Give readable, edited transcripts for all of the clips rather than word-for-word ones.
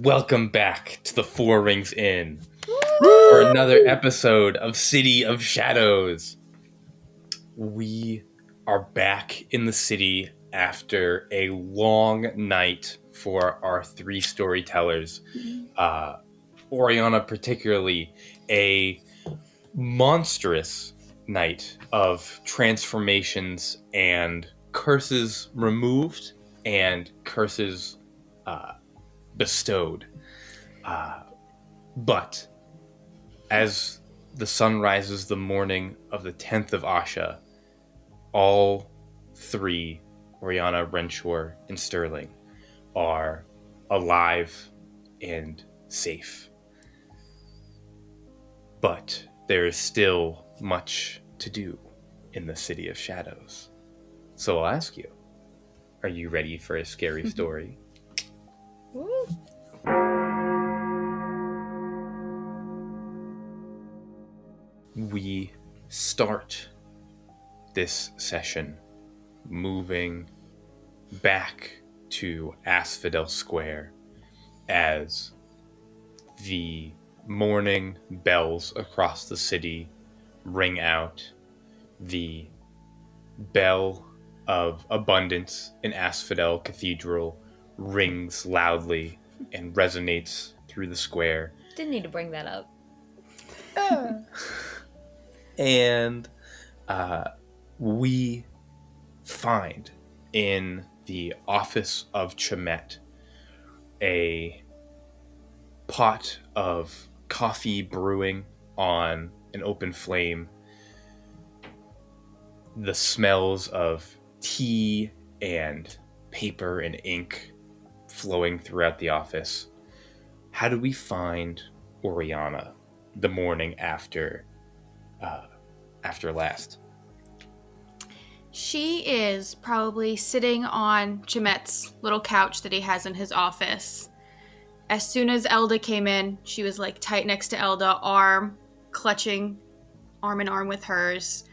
Welcome back to the Four Rings Inn for another episode of City of Shadows. We are back in the city after a long night for our three storytellers. Orianna particularly, a monstrous night of transformations and curses removed and curses bestowed. But as the sun rises the morning of the 10th of Asha, all three, Orianna, Renshor, and Sterling, are alive and safe. But there is still much to do in the City of Shadows. So I'll ask you, are you ready for a scary story? We start this session moving back to Asphodel Square as the morning bells across the city ring out. The bell of abundance in Asphodel Cathedral rings loudly and resonates through the square. Didn't need to bring that up. And we find in the office of Chamith a pot of coffee brewing on an open flame. The smells of tea and paper and ink flowing throughout the office. How do we find Orianna the morning after last? She is probably sitting on Chamith's little couch that he has in his office. As soon as Elda came in, she was like tight next to Elda, clutching arm in arm with hers.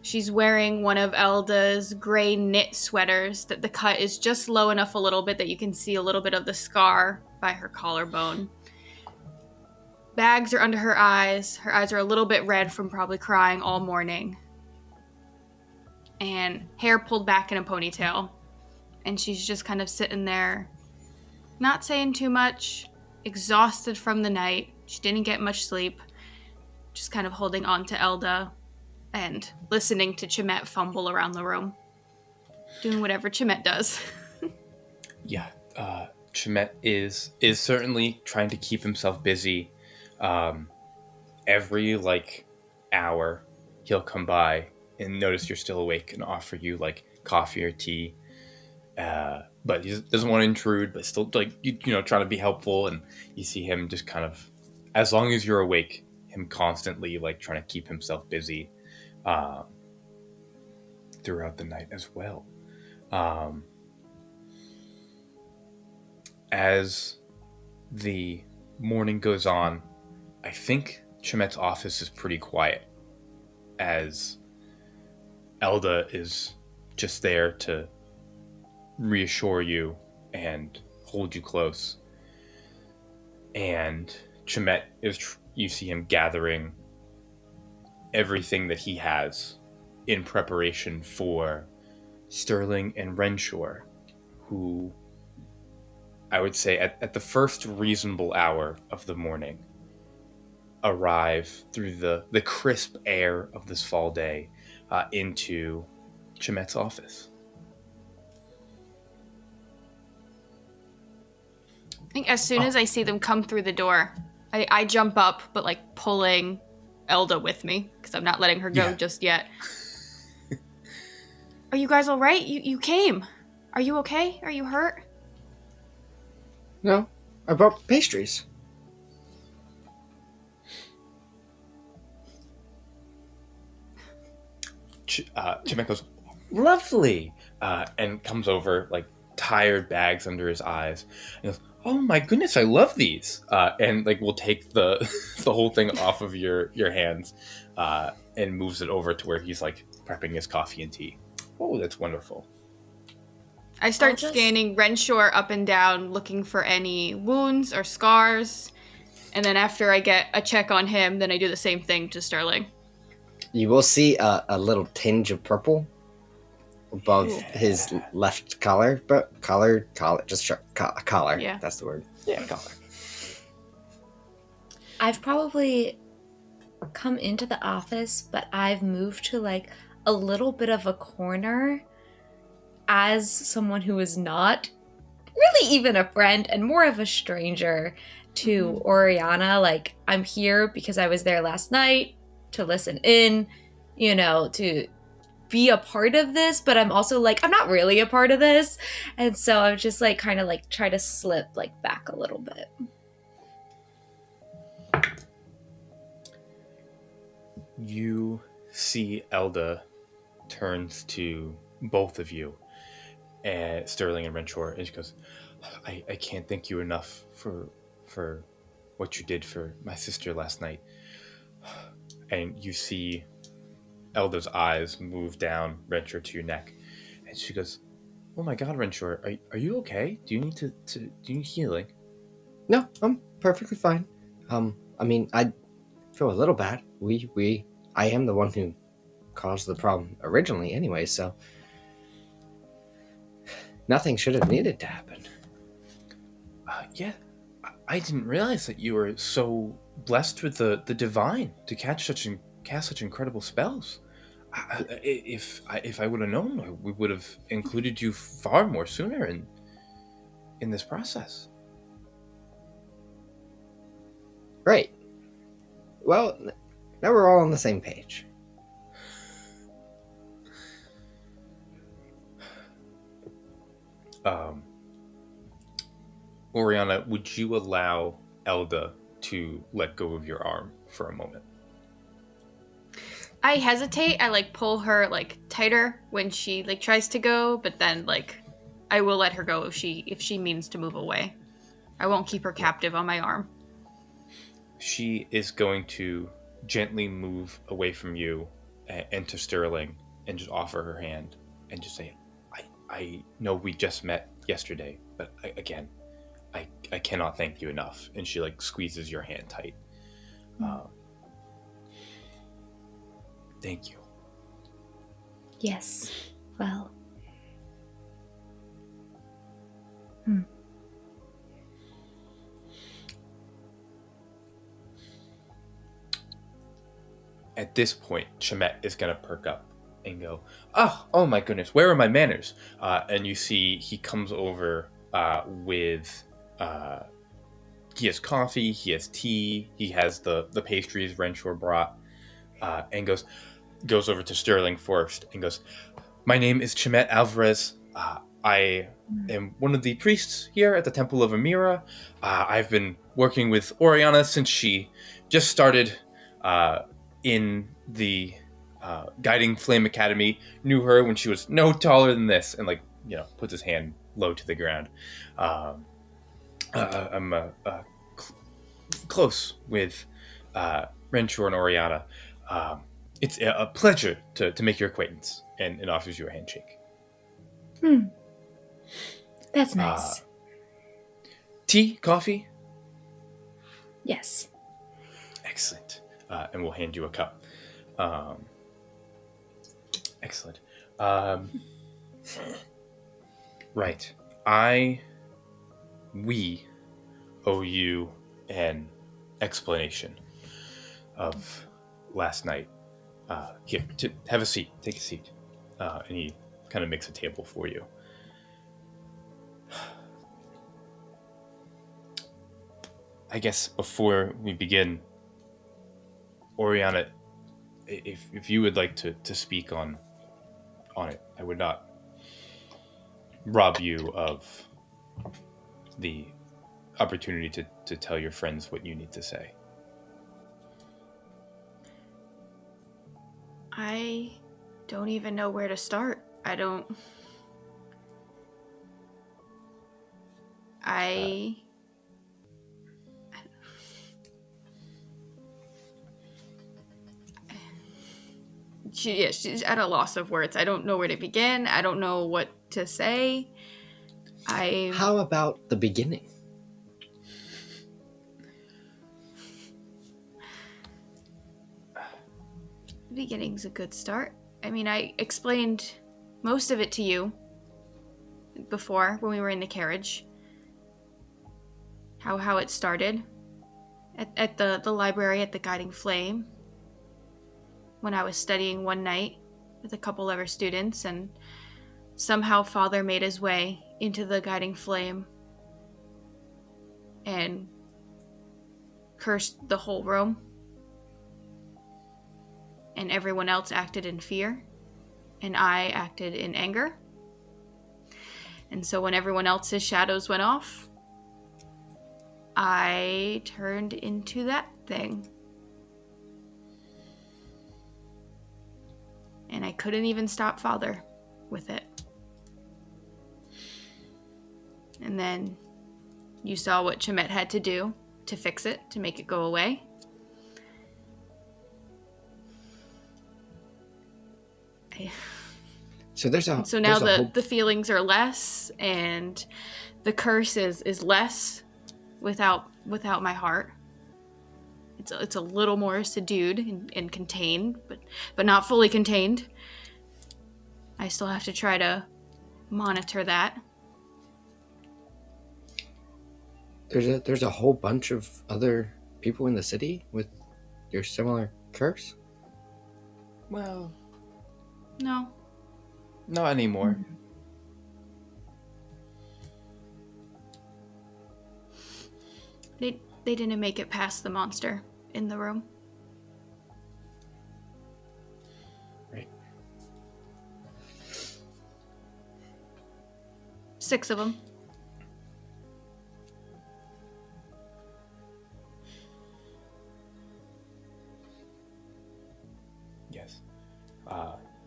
She's wearing one of Elda's gray knit sweaters that the cut is just low enough a little bit that you can see a little bit of the scar by her collarbone. Bags are under her eyes. Her eyes are a little bit red from probably crying all morning. And hair pulled back in a ponytail. And she's just kind of sitting there, not saying too much, exhausted from the night. She didn't get much sleep. Just kind of holding on to Elda and listening to Chamith fumble around the room. Doing whatever Chamith does. Yeah, Chamith is certainly trying to keep himself busy. Every hour he'll come by and notice you're still awake and offer you coffee or tea, but he doesn't want to intrude, but still trying to be helpful. And you see him just kind of, as long as you're awake, him constantly trying to keep himself busy throughout the night as well. As the morning goes on, I think Chamith's office is pretty quiet, as Elda is just there to reassure you and hold you close. And Chamith you see him gathering everything that he has in preparation for Sterling and Renshor, who I would say at the first reasonable hour of the morning arrive through the crisp air of this fall day into Chamith's office. I think as soon as I see them come through the door, I jump up, but pulling Elda with me, because I'm not letting her go just yet. Are you guys all right? You came. Are you okay? Are you hurt? No, I brought pastries. Chamith goes, lovely, and comes over, tired bags under his eyes, and goes, oh my goodness, I love these, and we'll take the the whole thing off of your hands, and moves it over to where he's prepping his coffee and tea. Oh, that's wonderful. I start scanning Renshor up and down, looking for any wounds or scars. And then after I get a check on him, then I do the same thing to Sterling. You will see a little tinge of purple above his left collar, but collar, just collar. Yeah. That's the word. Yeah, collar. I've probably come into the office, but I've moved to like a little bit of a corner as someone who is not really even a friend and more of a stranger to Orianna. Like, I'm here because I was there last night to listen in, to be a part of this, but I'm also like, I'm not really a part of this. And so I'm just like kind of like try to slip like back a little bit. You see Elda turns to both of you, Sterling and Renshor, and she goes, I can't thank you enough for what you did for my sister last night. And you see Elda's eyes move down Renshor to your neck, and she goes, "Oh my God, Renshor, are you okay? Do you need do you need healing?" No, I'm perfectly fine. I mean, I feel a little bad. I am the one who caused the problem originally anyway, so nothing should have needed to happen. Yeah, I didn't realize that you were so blessed with the divine to cast such incredible spells. If I would have known, we would have included you far more sooner in this process. Right. Well, now we're all on the same page. Orianna, would you allow Elda to let go of your arm for a moment? I hesitate. I pull her tighter when she tries to go, but then I will let her go if she means to move away. I won't keep her captive on my arm. She is going to gently move away from you and to Sterling and just offer her hand and just say, I know we just met yesterday, but I cannot thank you enough. And she squeezes your hand tight. Thank you. Yes. Well. At this point, Chamith is going to perk up and go, oh my goodness, where are my manners? And you see he comes over with, he has coffee, he has tea, he has the pastries Renshor brought, and goes over to Sterling first and goes, my name is Chamith Alvarez. I am one of the priests here at the Temple of Amira. I've been working with Orianna since she just started in the Guiding Flame Academy. Knew her when she was no taller than this, and puts his hand low to the ground. I'm close with Renshor and Orianna. It's a pleasure to make your acquaintance, and offers you a handshake. That's nice. Tea, coffee? Yes. Excellent. And we'll hand you a cup. Excellent. Right. We owe you an explanation of last night. Here, have a seat. Take a seat. And he kind of makes a table for you. I guess before we begin, Orianna, if you would like to speak on it, I would not rob you of the opportunity to tell your friends what you need to say. I don't even know where to start. She's at a loss of words. I don't know where to begin. I don't know what to say. How about the beginning? The beginning's a good start. I mean, I explained most of it to you before when we were in the carriage. How it started at the library at the Guiding Flame, when I was studying one night with a couple other students, and somehow Father made his way into the Guiding Flame and cursed the whole room, and everyone else acted in fear, and I acted in anger. And so when everyone else's shadows went off, I turned into that thing. And I couldn't even stop Father with it. And then you saw what Chamith had to do to fix it, to make it go away. So now the feelings are less, and the curse is less without my heart. It's a little more subdued and contained, but not fully contained. I still have to try to monitor that. There's a whole bunch of other people in the city with your similar curse? Well, No. not anymore. They didn't make it past the monster in the room. Right. 6 of them. Yes.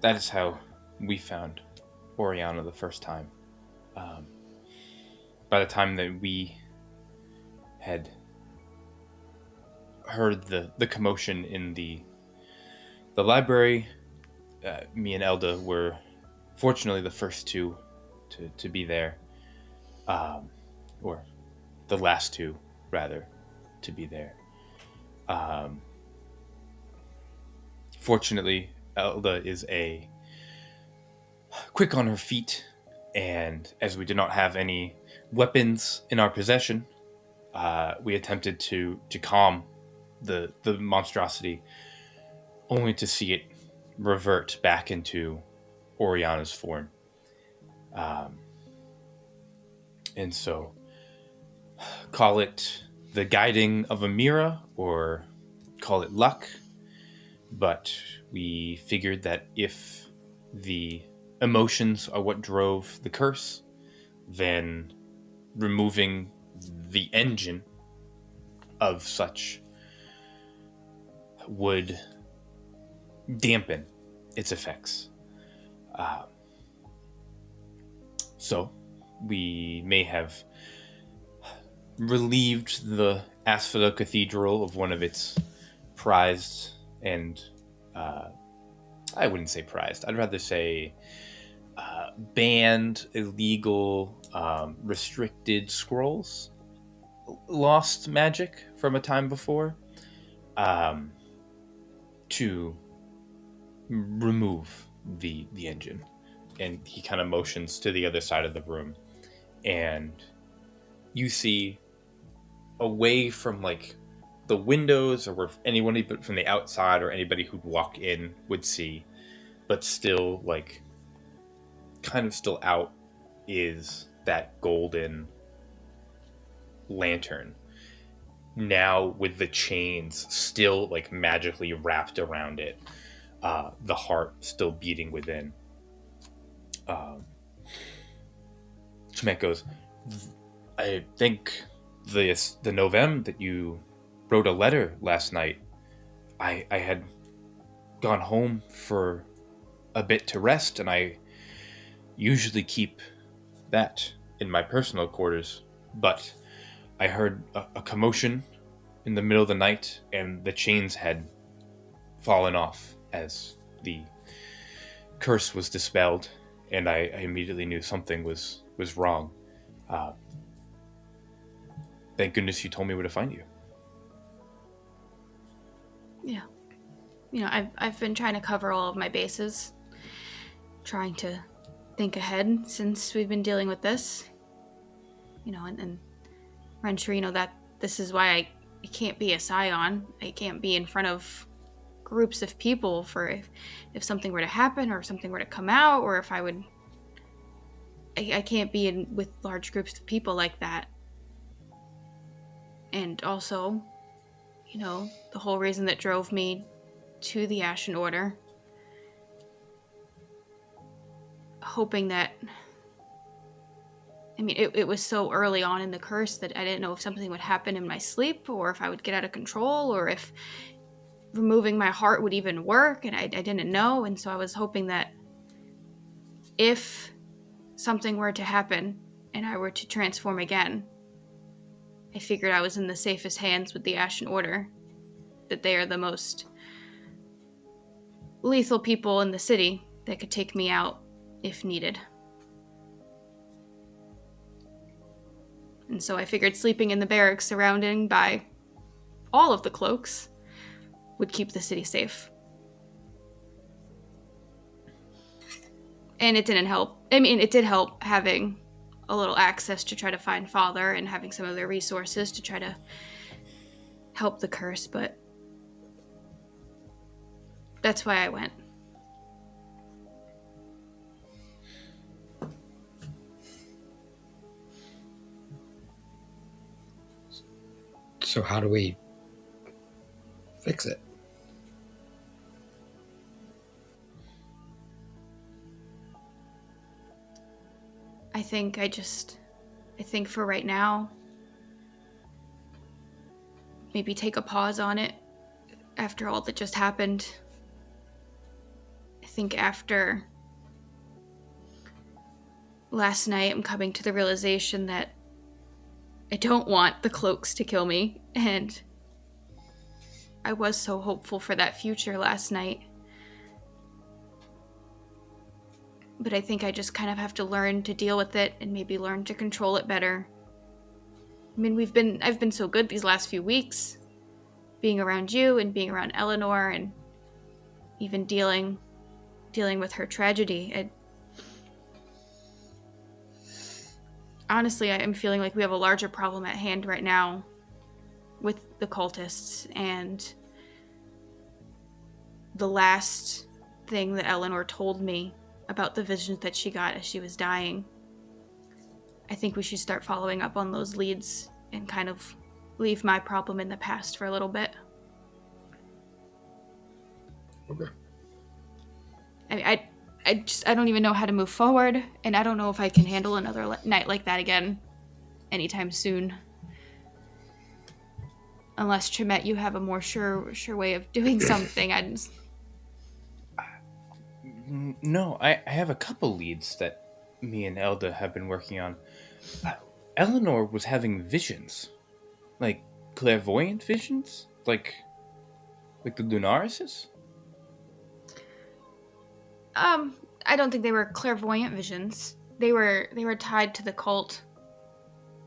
That is how we found Orianna the first time. By the time that we had heard the commotion in the library, me and Elda were fortunately the first two to be there, or the last two rather to be there. Fortunately, Elda is a quick on her feet, and as we did not have any weapons in our possession, we attempted to calm the monstrosity, only to see it revert back into Orianna's form. And so, call it the guiding of a mirror, or call it luck, but we figured that if the emotions are what drove the curse, then removing the engine of such would dampen its effects. So we may have relieved the Asphodel Cathedral of one of its prized and I wouldn't say prized, I'd rather say banned, illegal, restricted scrolls, lost magic from a time before, to remove the engine. And he kind of motions to the other side of the room, and you see away from like the windows, or where anyone from the outside or anybody who'd walk in would see, but still like kind of still out, is that golden lantern, now with the chains still like magically wrapped around it, the heart still beating within. Chamith goes, I think the Novem that you wrote a letter last night, I had gone home for a bit to rest, and I usually keep that in my personal quarters, but I heard a commotion in the middle of the night, and the chains had fallen off as the curse was dispelled, and I immediately knew something was wrong. Thank goodness you told me where to find you. Yeah. I've been trying to cover all of my bases, trying to think ahead since we've been dealing with this. And Renshor, that this is why I can't be a scion. I can't be in front of groups of people for if something were to happen or if something were to come out, or if I can't be with large groups of people like that. And also, the whole reason that drove me to the Ashen Order, hoping that, it was so early on in the curse that I didn't know if something would happen in my sleep, or if I would get out of control, or if removing my heart would even work, and I didn't know. And so I was hoping that if something were to happen and I were to transform again, I figured I was in the safest hands with the Ashen Order, that they are the most lethal people in the city that could take me out if needed. And so I figured sleeping in the barracks surrounded by all of the cloaks would keep the city safe. And it didn't help. It did help having a little access to try to find Father and having some of their resources to try to help the curse, but that's why I went. So how do we fix it? I think for right now, maybe take a pause on it after all that just happened. I think after last night, I'm coming to the realization that I don't want the cloaks to kill me, and I was so hopeful for that future last night. But I think I just kind of have to learn to deal with it and maybe learn to control it better. I've been so good these last few weeks, being around you and being around Eleanor and even dealing with her tragedy. Honestly, I'm feeling like we have a larger problem at hand right now with the cultists, and the last thing that Eleanor told me about the visions that she got as she was dying, I think we should start following up on those leads and kind of leave my problem in the past for a little bit. Okay. I don't even know how to move forward, and I don't know if I can handle another night like that again anytime soon. Unless, Chamith, you have a more sure way of doing something. No, I have a couple leads that me and Elda have been working on. Eleanor was having visions. Like clairvoyant visions? Like the Lunarises? I don't think they were clairvoyant visions. They were tied to the cult.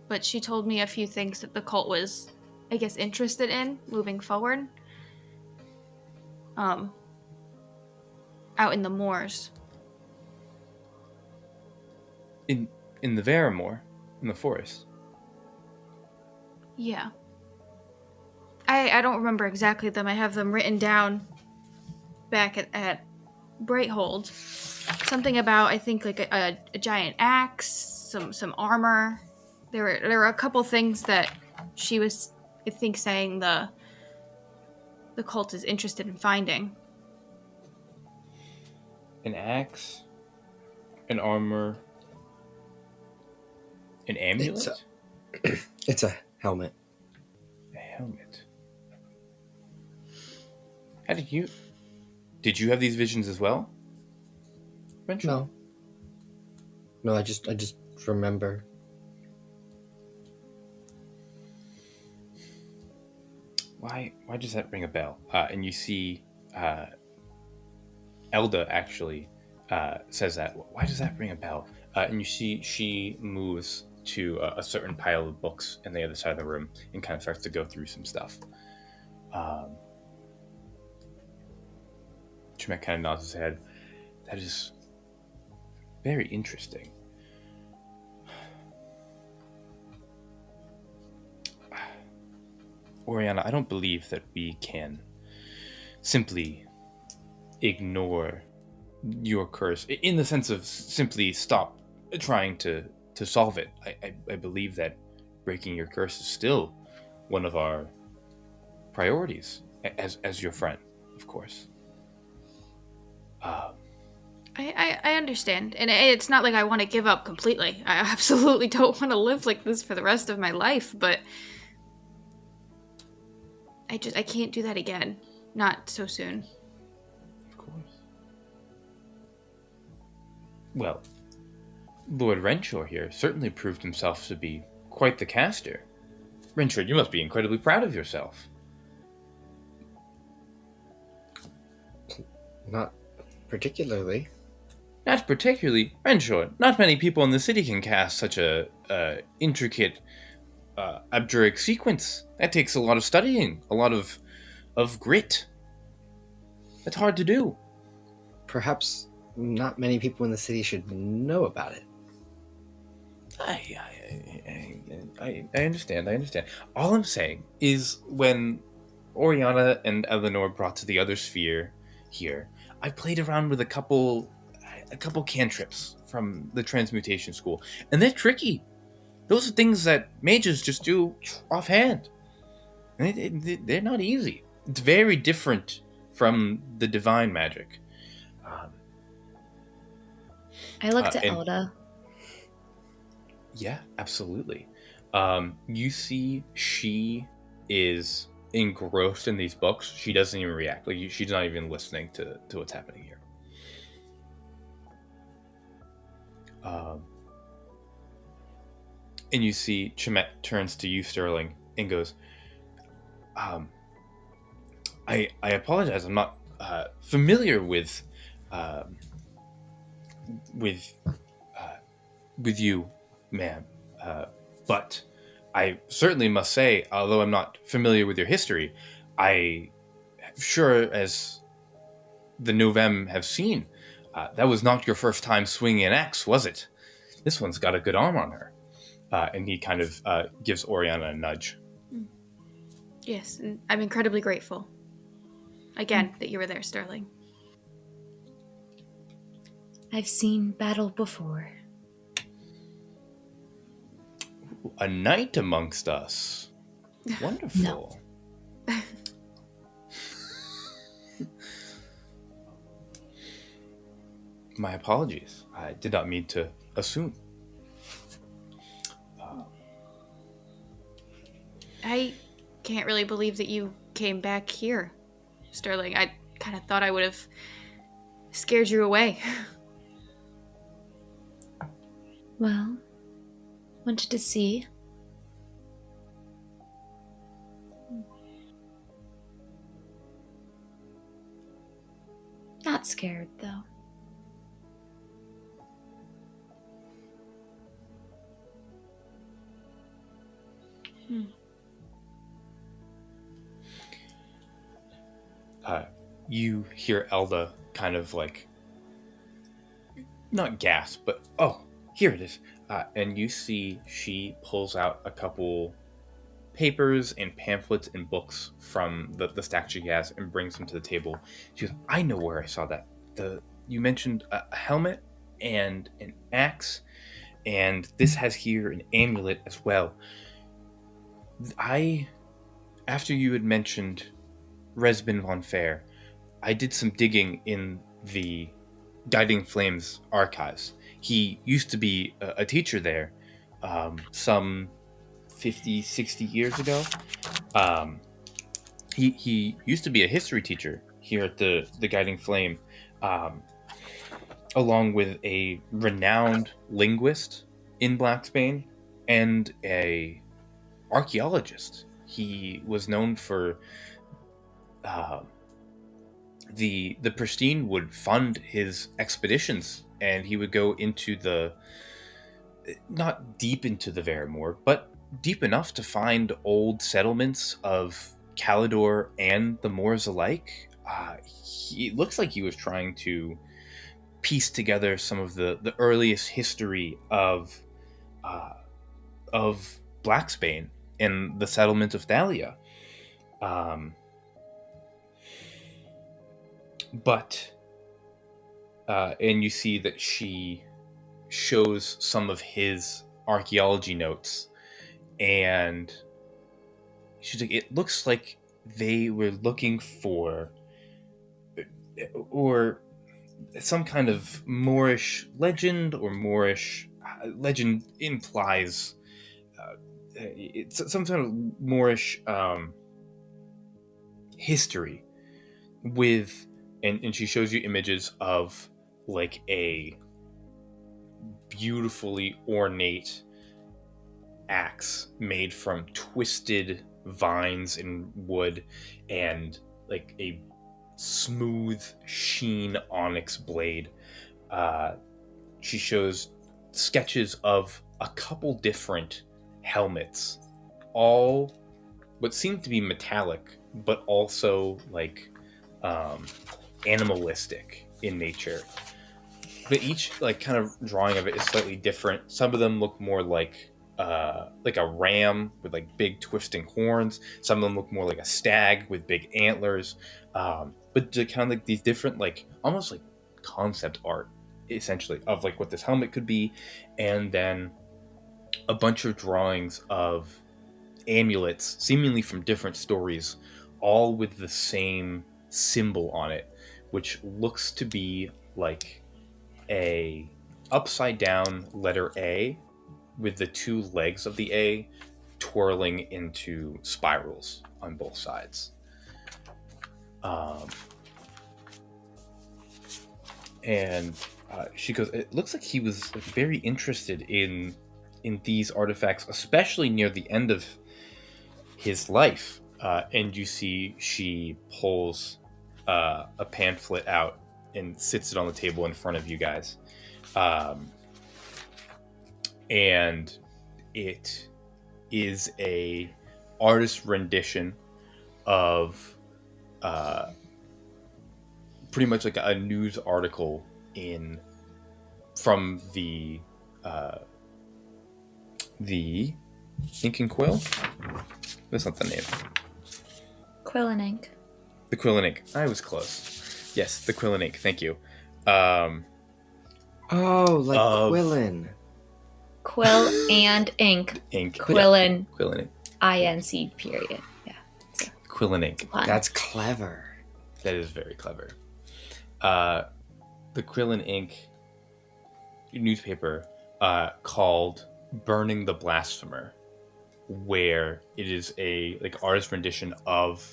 But she told me a few things that the cult was, I guess, interested in moving forward. Out in the moors. In the Varamore, in the forest. Yeah. I don't remember exactly them. I have them written down back at Brighthold. Something about, I think, like a giant axe, some armor. There were a couple things that she was, I think, saying the cult is interested in finding. An axe, an armor, an amulet? It's a helmet. A helmet. How did you have these visions as well? Renshor? No, I just remember. Why does that ring a bell? And you see Elda actually says that. Why does that ring a bell? And you see she moves to a certain pile of books in the other side of the room and kind of starts to go through some stuff. Chamith kind of nods his head. That is very interesting. Orianna, I don't believe that we can simply ignore your curse in the sense of simply stop trying to solve it. I believe that breaking your curse is still one of our priorities as your friend, of course. I understand, and it's not like I want to give up completely. I absolutely don't want to live like this for the rest of my life, but I can't do that again. Not so soon. Of course. Well, Lord Renshor here certainly proved himself to be quite the caster. Renshor, you must be incredibly proud of yourself. Not particularly. Not particularly. Renshor, not many people in the city can cast such a intricate abjuric sequence. That takes a lot of studying, a lot of grit. That's hard to do. Perhaps not many people in the city should know about it. I understand. All I'm saying is when Orianna and Eleanor brought to the other sphere here, I played around with a couple cantrips from the transmutation school, and they're tricky. Those are things that mages just do offhand. They're not easy. It's very different from the divine magic. I look to Elda. Yeah, absolutely. You see she is engrossed in these books. She doesn't even react. She's not even listening to what's happening here. And you see Chamith turns to you, Sterling, and goes, I apologize. I'm not familiar with you, ma'am. But I certainly must say, although I'm not familiar with your history, I sure as the Novem have seen, that was not your first time swinging an axe, was it? This one's got a good arm on her. And he kind of gives Orianna a nudge. Yes, and I'm incredibly grateful. Again, that you were there, Sterling. I've seen battle before. A knight amongst us. Wonderful. No. My apologies. I did not mean to assume. I can't really believe that you came back here, Sterling. I kind of thought I would have scared you away. Well, wanted to see. Not scared, though. You hear Elda kind of like, not gasp, but, oh, here it is. And you see she pulls out a couple papers and pamphlets and books from the stack she has and brings them to the table. She goes, I know where I saw that. You mentioned a helmet and an axe, and this has here an amulet as well. After you had mentioned Resbin von Fair, I did some digging in the Guiding Flames archives. He used to be a teacher there some 50, 60 years ago. He used to be a history teacher here at the Guiding Flame, along with a renowned linguist in Blacksbane and a archaeologist. He was known for the Pristine would fund his expeditions, and he would go into the not deep into the Verimoor, but deep enough to find old settlements of Calidor and the Moors alike. It looks like he was trying to piece together some of the earliest history of Blacksbane and the settlement of Thalia. And you see that she shows some of his archaeology notes, and she's like, it looks like they were looking for or some kind of Moorish legend, or Moorish legend implies it's some kind of Moorish history with, and she shows you images of like a beautifully ornate axe made from twisted vines and wood, and like a smooth sheen onyx blade. She shows sketches of a couple different helmets, all what seem to be metallic, but also like animalistic in nature. But each like kind of drawing of it is slightly different. Some of them look more like a ram with like big twisting horns. Some of them look more like a stag with big antlers. But kind of like these different, like almost like concept art, essentially, of like what this helmet could be, and then a bunch of drawings of amulets, seemingly from different stories, all with the same symbol on it, which looks to be like a upside down letter A with the two legs of the A twirling into spirals on both sides. She goes, it looks like he was like very interested in these artifacts, especially near the end of his life. And you see she pulls a pamphlet out and sits it on the table in front of you guys. And it is a artist rendition of pretty much like a news article from the Ink and Quill? That's not the name. Quill and ink. The Quill and Ink. I was close. Yes, the Quill and Ink. Thank you. Quillin. Quill and ink. Ink. Quillin. Yeah. Quill and Ink. INC period. Yeah. Quill and Ink. That's clever. That is very clever. The Quill and Ink newspaper called Burning the Blasphemer, where it is a like artist rendition of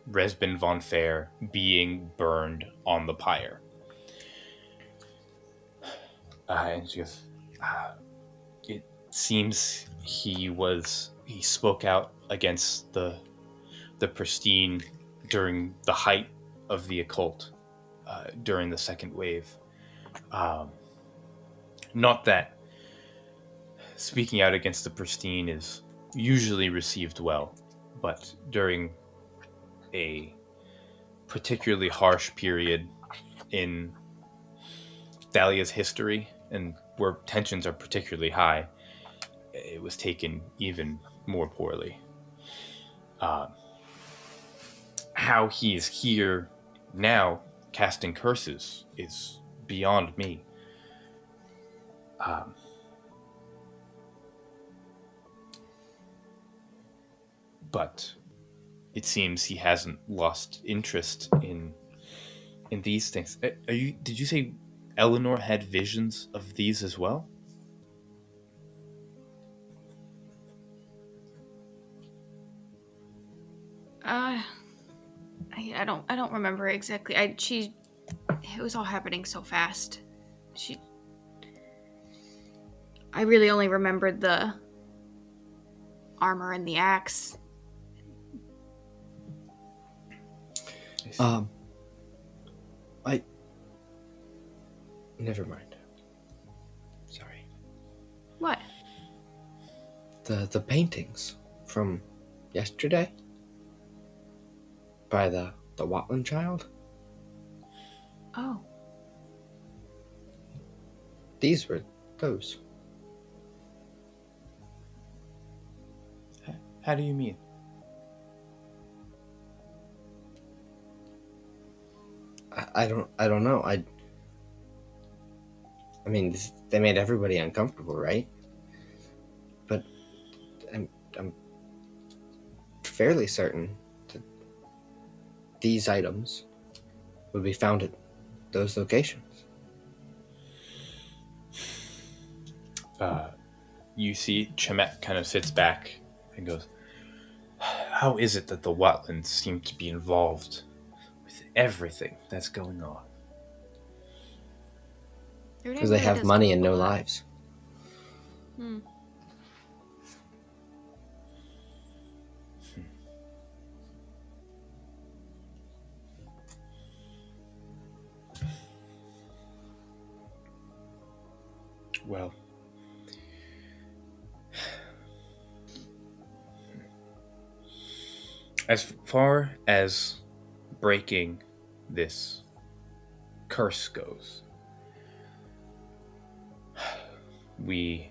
Resbin von Fair being burned on the pyre. And she goes, it seems he spoke out against the Pristine during the height of the occult, during the second wave. Not that speaking out against the Pristine is usually received well, but during a particularly harsh period in Thalia's history, and where tensions are particularly high, it was taken even more poorly. How he is here now casting curses is beyond me. But it seems he hasn't lost interest in these things. Did you say Eleanor had visions of these as well? I don't remember exactly. It was all happening so fast. I really only remembered the armor and the axe. Never mind. Sorry. What? The paintings from yesterday by the Watland child. Oh. These were those. How do you mean? I don't know. I mean, they made everybody uncomfortable, right? But I'm fairly certain that these items would be found at those locations. You see Chamith kind of sits back and goes, how is it that the Watlands seem to be involved with everything that's going on? Because they have money and no lives. Well, as far as breaking this curse goes, we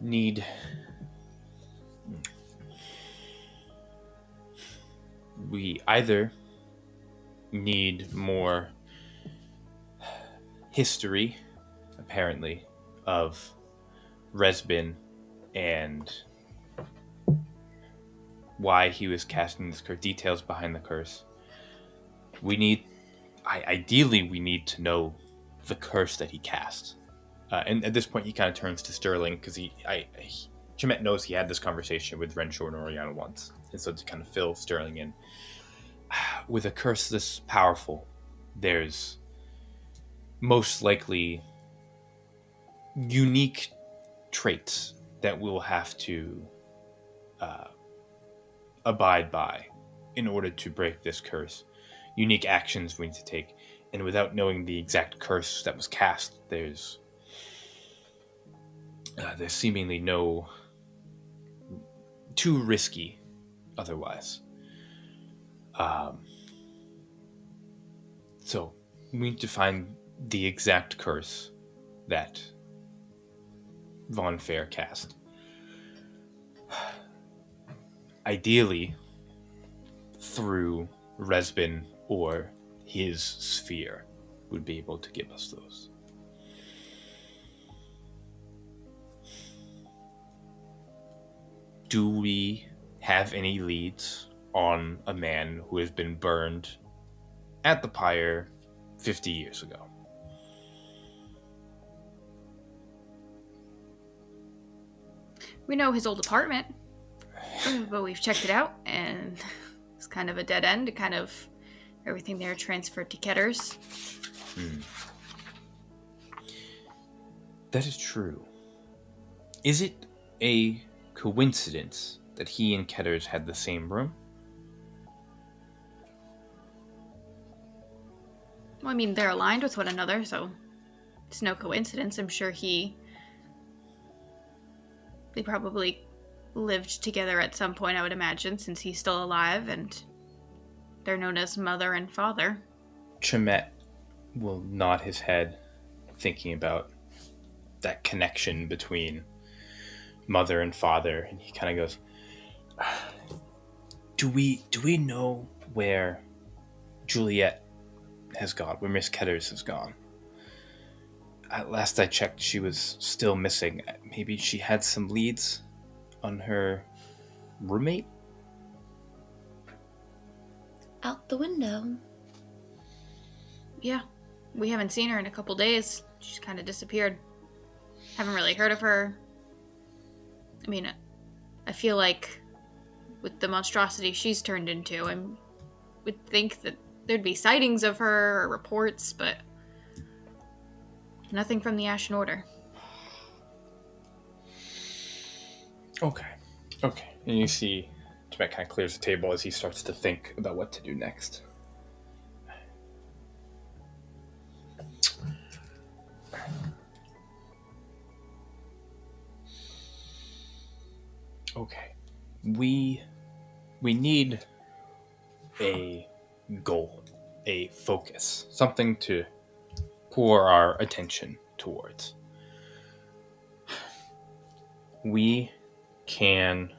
need we either need more history, apparently, of Resbin and why he was casting this curse, details behind the curse. Ideally, we need to know the curse that he cast. And at this point, he kind of turns to Sterling, because Chamith knows he had this conversation with Renshor and Orianna once. And so to kind of fill Sterling in, with a curse this powerful, there's most likely unique traits that we'll have to abide by in order to break this curse. Unique actions we need to take, and without knowing the exact curse that was cast, there's seemingly no too risky otherwise. So we need to find the exact curse that Von Fair cast. Ideally, through Resbin or his sphere would be able to give us those. Do we have any leads on a man who has been burned at the pyre 50 years ago? We know his old apartment, but we've checked it out, and it's kind of a dead end. Kind of everything there transferred to Ketter's. That is true. Is it a coincidence that he and Ketter's had the same room? Well, I mean, they're aligned with one another, so it's no coincidence. I'm sure they probably lived together at some point, I would imagine, since he's still alive, and they're known as mother and father. Chamith will nod his head, thinking about that connection between mother and father, and he kind of goes, do we know where Juliet has gone, where Miss Ketters has gone? At last I checked, she was still missing. Maybe she had some leads on her roommate? Out the window. Yeah, we haven't seen her in a couple days. She's kind of disappeared. Haven't really heard of her. I mean, I feel like with the monstrosity she's turned into, I would think that there'd be sightings of her or reports, but nothing from the Ashen Order. Okay. And you see Chamith kind of clears the table as he starts to think about what to do next. Okay. We need a goal, a focus, something to pour our attention towards. We can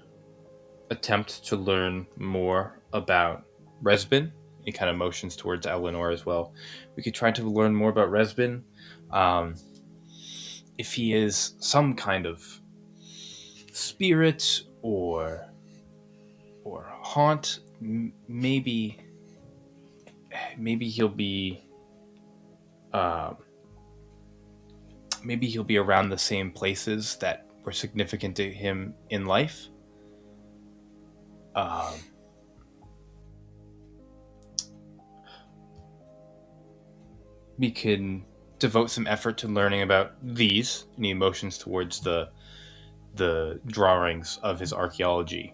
attempt to learn more about Resbin. He kind of motions towards Eleanor as well. We could try to learn more about Resbin. If he is some kind of spirit or haunt, maybe he'll be maybe he'll be around the same places that were significant to him in life. We can devote some effort to learning about these, and he motions towards the drawings of his archaeology.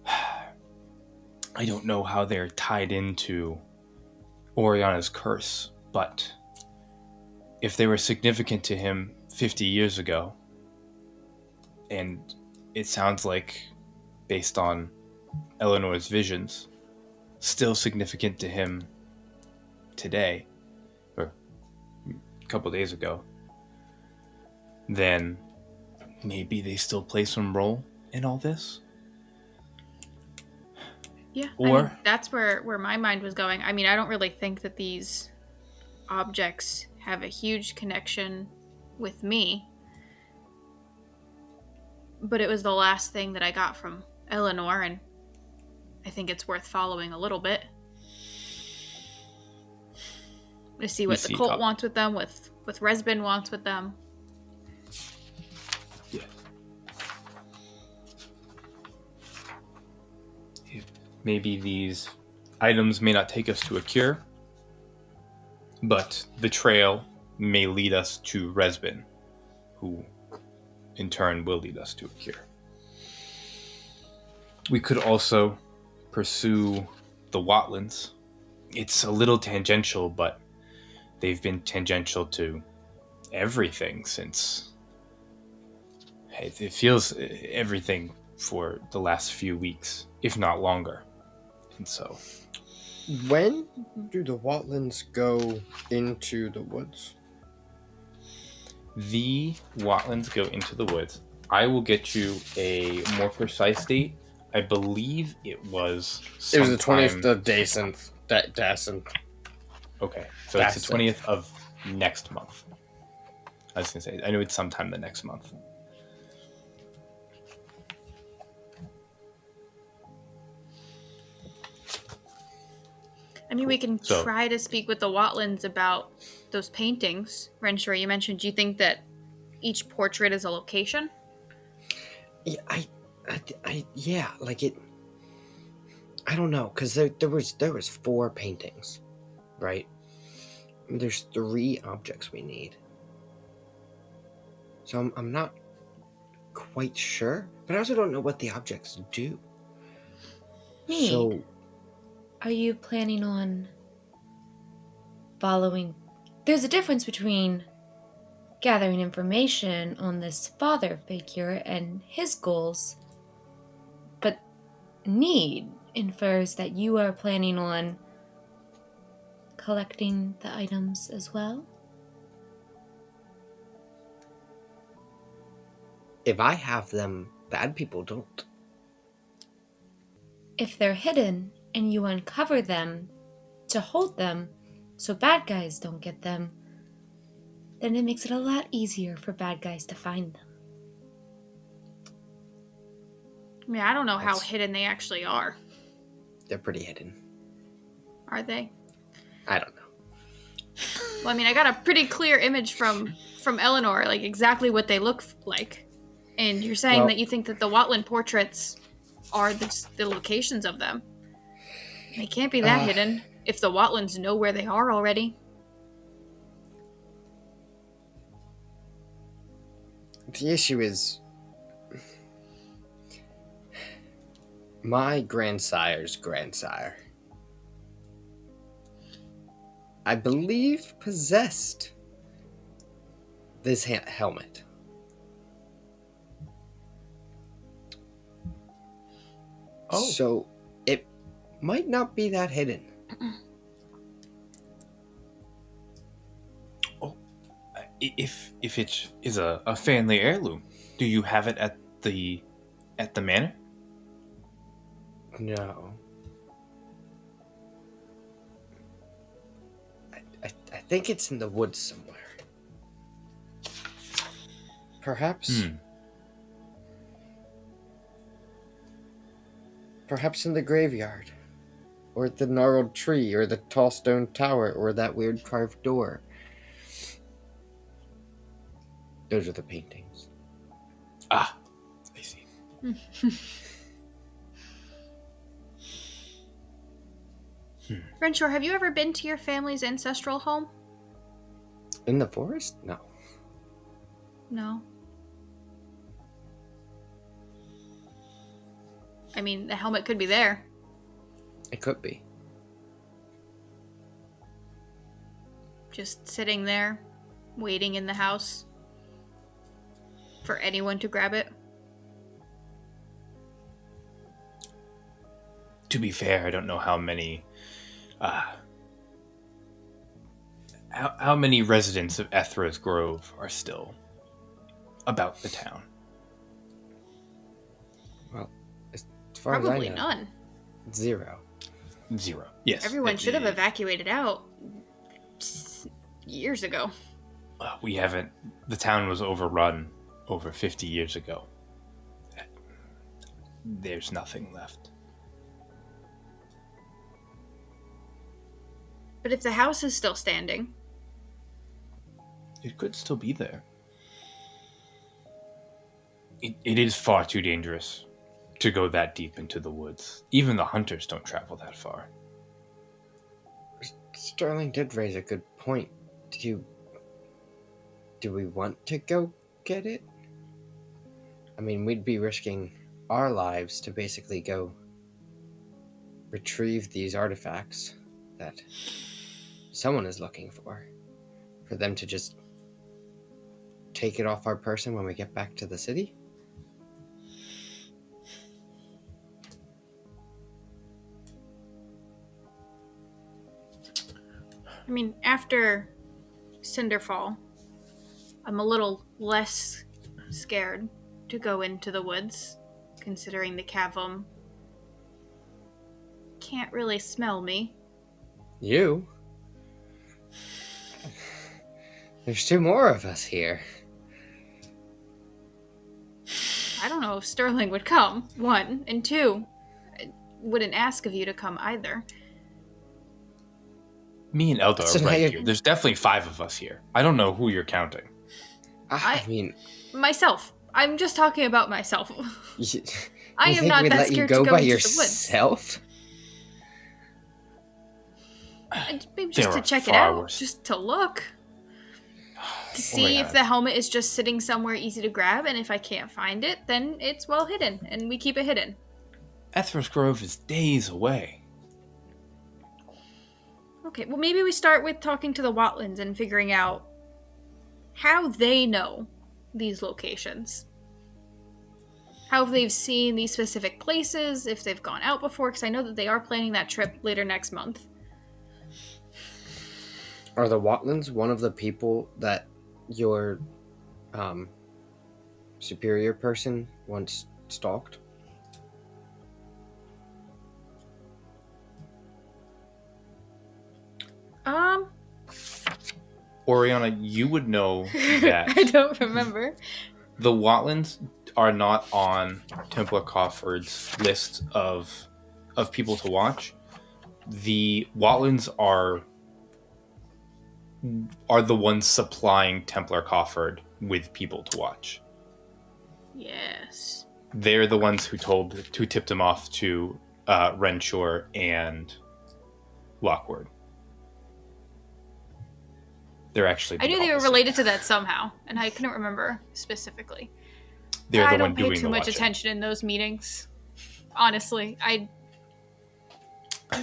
I don't know how they're tied into Orianna's curse, but if they were significant to him 50 years ago, and it sounds like, based on Eleanor's visions, still significant to him today, or a couple days ago, then maybe they still play some role in all this? Yeah, Or that's where my mind was going. I mean, I don't really think that these objects have a huge connection with me, but it was the last thing that I got from Eleanor, and I think it's worth following a little bit to see what the cult wants with them, with Resbin wants with them. Yeah. Maybe these items may not take us to a cure, but the trail may lead us to Resbin, who in turn will lead us to a cure. We could also pursue the Watlands. It's a little tangential, but they've been tangential to everything since... It feels everything for the last few weeks, if not longer. And so... When do the Watlands go into the woods? The Watlands go into the woods. I will get you a more precise date. I believe it was It was the 20th of Dacent. Okay, so it's the 20th of next month. I was going to say, I know it's sometime the next month. I mean, we can try to speak with the Watlands about those paintings. Renshor, you mentioned, do you think that each portrait is a location? Yeah, I don't know, because there was 4 paintings, right? There's 3 objects we need. So I'm not quite sure, but I also don't know what the objects do. Neat. So, are you planning on following? There's a difference between gathering information on this father figure and his goals, but need infers that you are planning on collecting the items as well. if I have them, bad people don't. If they're hidden and you uncover them to hold them so bad guys don't get them, then it makes it a lot easier for bad guys to find them. I mean, I don't know how hidden they actually are. They're pretty hidden. Are they? I don't know. Well, I mean, I got a pretty clear image from Eleanor, like exactly what they look like. And you're saying that you think that the Watland portraits are the locations of them. They can't be that hidden if the Watlands know where they are already. The issue is, my grandsire's grandsire, I believe, possessed this helmet. Oh. So it might not be that hidden. If it is a family heirloom, do you have it at the manor? No. I think it's in the woods somewhere. Perhaps. Perhaps in the graveyard. Or at the gnarled tree, or the tall stone tower, or that weird carved door. Those are the paintings. Ah, I see. Renshor, have you ever been to your family's ancestral home? In the forest? No. No. I mean, the helmet could be there. It could be. Just sitting there, waiting in the house for anyone to grab it. To be fair, I don't know how many how many residents of Ethra's Grove are still about the town. Well, as far as I Probably know, none. 0. 0. Yes. Everyone should have evacuated out years ago. We haven't. The town was overrun over 50 years ago. There's nothing left. But if the house is still standing... It could still be there. It is far too dangerous to go that deep into the woods. Even the hunters don't travel that far. Sterling did raise a good point. Do we want to go get it? I mean, we'd be risking our lives to basically go retrieve these artifacts that someone is looking for them to just take it off our person when we get back to the city? I mean, after Cinderfall, I'm a little less scared to go into the woods, considering the Cavum can't really smell me. You? There's 2 more of us here. I don't know if Sterling would come, 1, and 2, I wouldn't ask of you to come either. Me and Elda So are now right you're- here. There's definitely 5 of us here. I don't know who you're counting. I mean, Myself. I'm just talking about myself. you, I you am think not we'd that let you scared go to go by into the woods. yourself? Maybe just There to are check it far out, worse. just to look. To see if the helmet is just sitting somewhere easy to grab, and if I can't find it, then it's well hidden, and we keep it hidden. Ethra's Grove is days away. Okay, well maybe we start with talking to the Watlins and figuring out how they know these locations. How they've seen these specific places, if they've gone out before, because I know that they are planning that trip later next month. Are the Watlins one of the people that your superior person once stalked? Orianna, you would know that I don't remember. the Watlins are not on Templar Crawford's list of people to watch. The Watlins are the ones supplying Templar Crawford with people to watch. Yes. They're the ones who tipped him off to Renshor and Lockwood. They're actually. I knew they were opposite. related to that somehow, and I couldn't remember specifically. They're the I one don't doing pay too the much watching. attention in those meetings. Honestly, I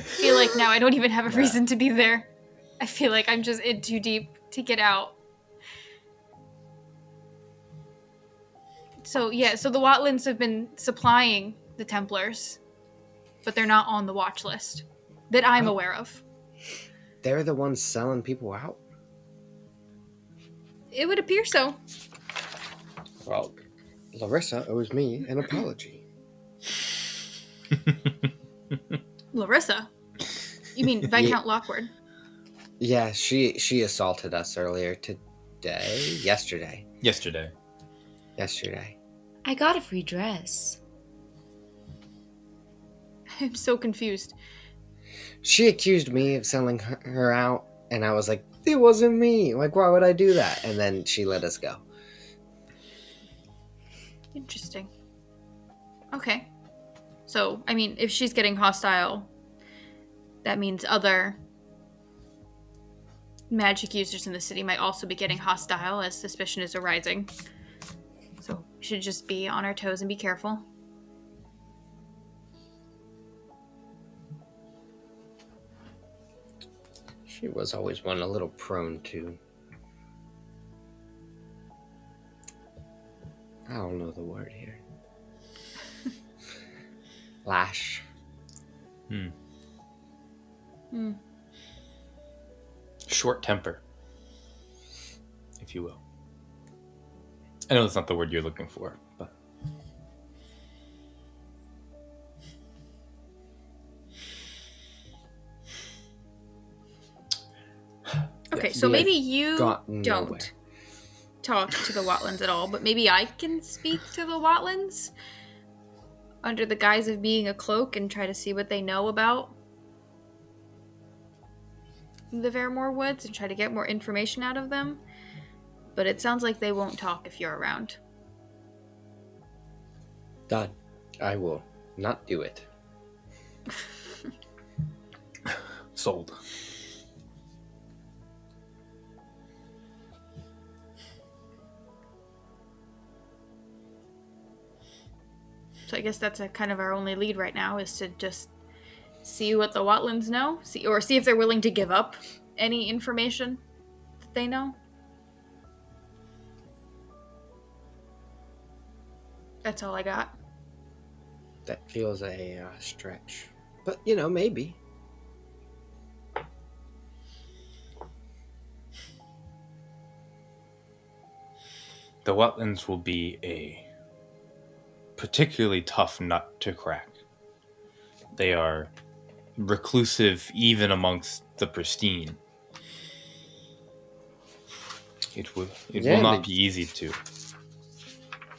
feel like now I don't even have a reason to be there. I feel like I'm just in too deep to get out. So the Watlins have been supplying the Templars but they're not on the watch list that I'm aware of. They're the ones selling people out? It would appear so. Well, Larissa owes me an apology. Larissa? You mean Viscount Lockwood? Yeah, she assaulted us earlier today. Yesterday. I got a free dress. I'm so confused. She accused me of selling her out, and I was like, it wasn't me. Like, why would I do that? And then she let us go. Interesting. Okay. So, I mean, if she's getting hostile, that means other magic users in the city might also be getting hostile as suspicion is arising. So, we should just be on our toes and be careful. She was always one a little prone to... I don't know the word here. Lash. Short temper, if you will. I know that's not the word you're looking for, but... Okay, Yes. so We maybe you got nowhere. don't talk to the Watlands at all, but maybe I can speak to the Watlands under the guise of being a cloak and try to see what they know about the Vermore Woods and try to get more information out of them. But it sounds like they won't talk if you're around. Done. I will not do it. Sold. So I guess that's kind of our only lead right now, is to just see what the Watlands know, see if they're willing to give up any information that they know. That's all I got. That feels a stretch. But, you know, maybe. The Wetlands will be a particularly tough nut to crack. They are reclusive even amongst the Pristine. It will not be easy to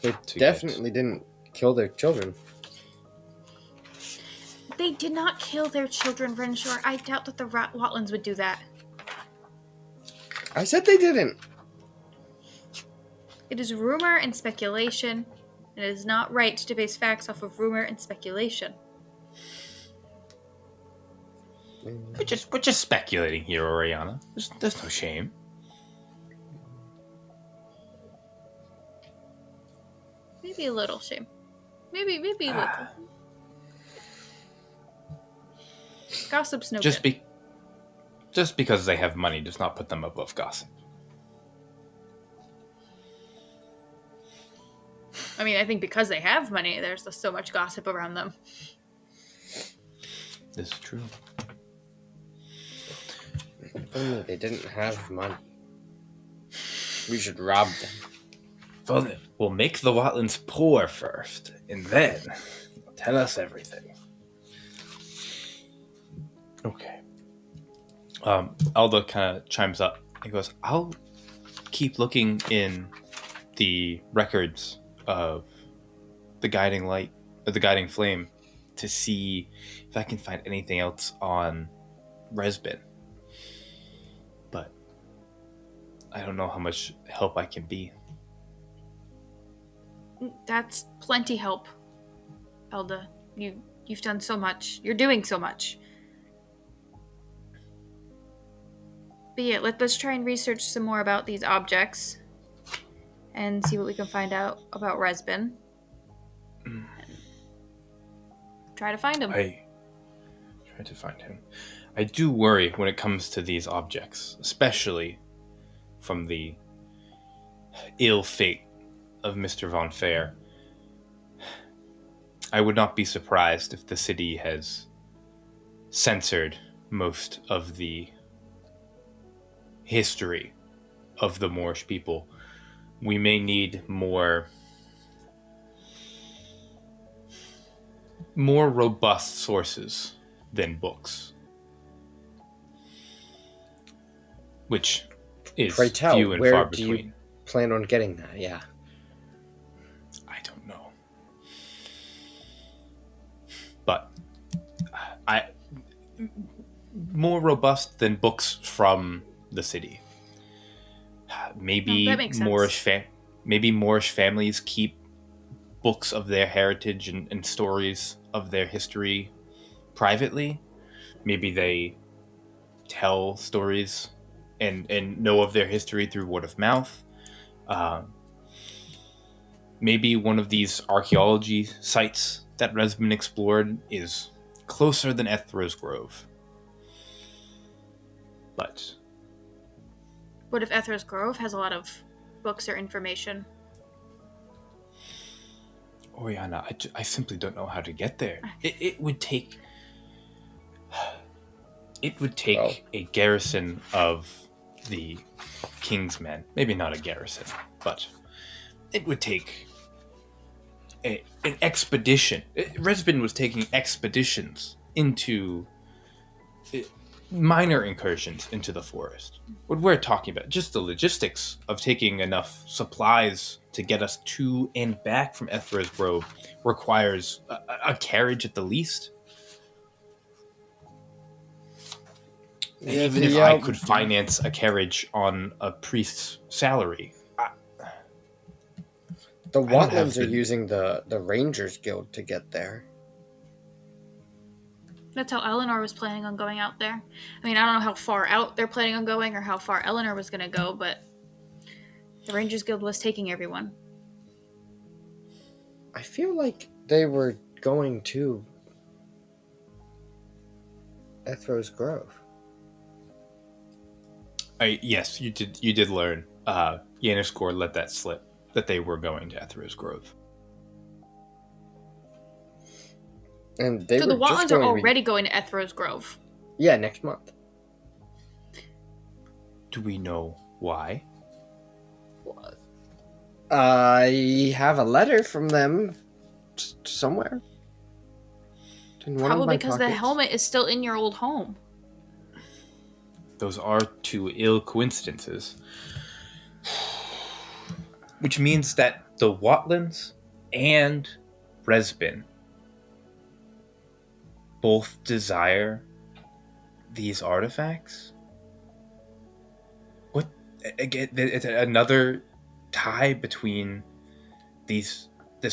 They to definitely didn't kill their children. They did not kill their children, Renshor. I doubt that the Watlands would do that. I said they didn't. It is rumor and speculation, and it is not right to base facts off of rumor and speculation. We're just speculating here, Orianna. There's no shame. Maybe a little shame. Maybe a little. Gossip's no good. Just because they have money does not put them above gossip. I mean, I think because they have money, there's just so much gossip around them. This is true. If only they didn't have money. We should rob them. We'll make the Watlands poor first, and then tell us everything. Okay. Alda kind of chimes up and goes, I'll keep looking in the records of the guiding light, or the guiding flame, to see if I can find anything else on Resbin. But I don't know how much help I can be. That's plenty help, Elda. You've done so much. You're doing so much. But yeah, let's try and research some more about these objects and see what we can find out about Resbin. Try to find him. I try to find him. I do worry when it comes to these objects, especially from the ill fate of Mr. Von Fair. I would not be surprised if the city has censored most of the history of the Moorish people. We may need more robust sources than books, which is Pray tell, few and where far do between. you plan on getting that? Yeah. I don't know, but more robust than books from the city. Maybe that makes sense. Maybe Moorish families keep books of their heritage and stories of their history privately. Maybe they tell stories and know of their history through word of mouth. Maybe one of these archaeology sites that Resbin explored is closer than Ethro's Grove. But What if Ethra's Grove has a lot of books or information? Orianna, I simply don't know how to get there. It would take a garrison of the King's men. Maybe not a garrison, but it would take an expedition. Resbin was taking expeditions into minor incursions into the forest. What we're talking about, just the logistics of taking enough supplies to get us to and back from Ethra's Grove, requires a carriage at the least. Yeah, Even if I could finance a carriage on a priest's salary. The Watlands are using the Rangers Guild to get there. That's how Eleanor was planning on going out there. I mean, I don't know how far out they're planning on going or how far Eleanor was going to go, but the Rangers Guild was taking everyone. I feel like they were going to Ethro's Grove. Yes, you did learn. Yanniskor let that slip, that they were going to Ethra's Grove. And they so the Watlands are already going to Ethro's Grove. Yeah, next month. Do we know why? I have a letter from them somewhere. Probably because the helmet is still in your old home. Those are two ill coincidences. Which means that the Watlands and Resbin both desire these artifacts? What? Again, it's another tie between this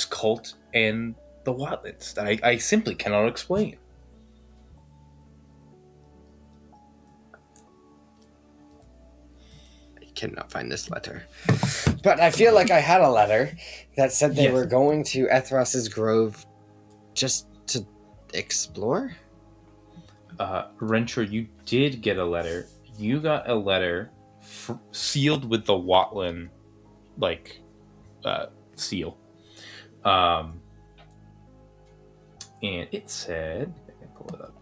cult and the Watlands that I simply cannot explain. I cannot find this letter. But I feel like I had a letter that said they were going to Ethros's Grove just to explore? Renshor, you did get a letter. You got a letter sealed with the Watland, seal. And it said... I can pull it up.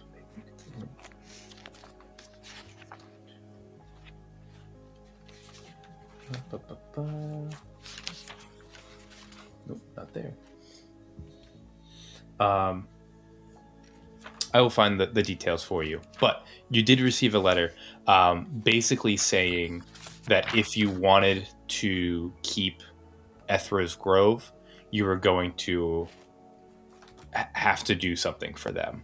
Nope, not there. I will find the details for you. But you did receive a letter basically saying that if you wanted to keep Ethra's Grove, you were going to have to do something for them.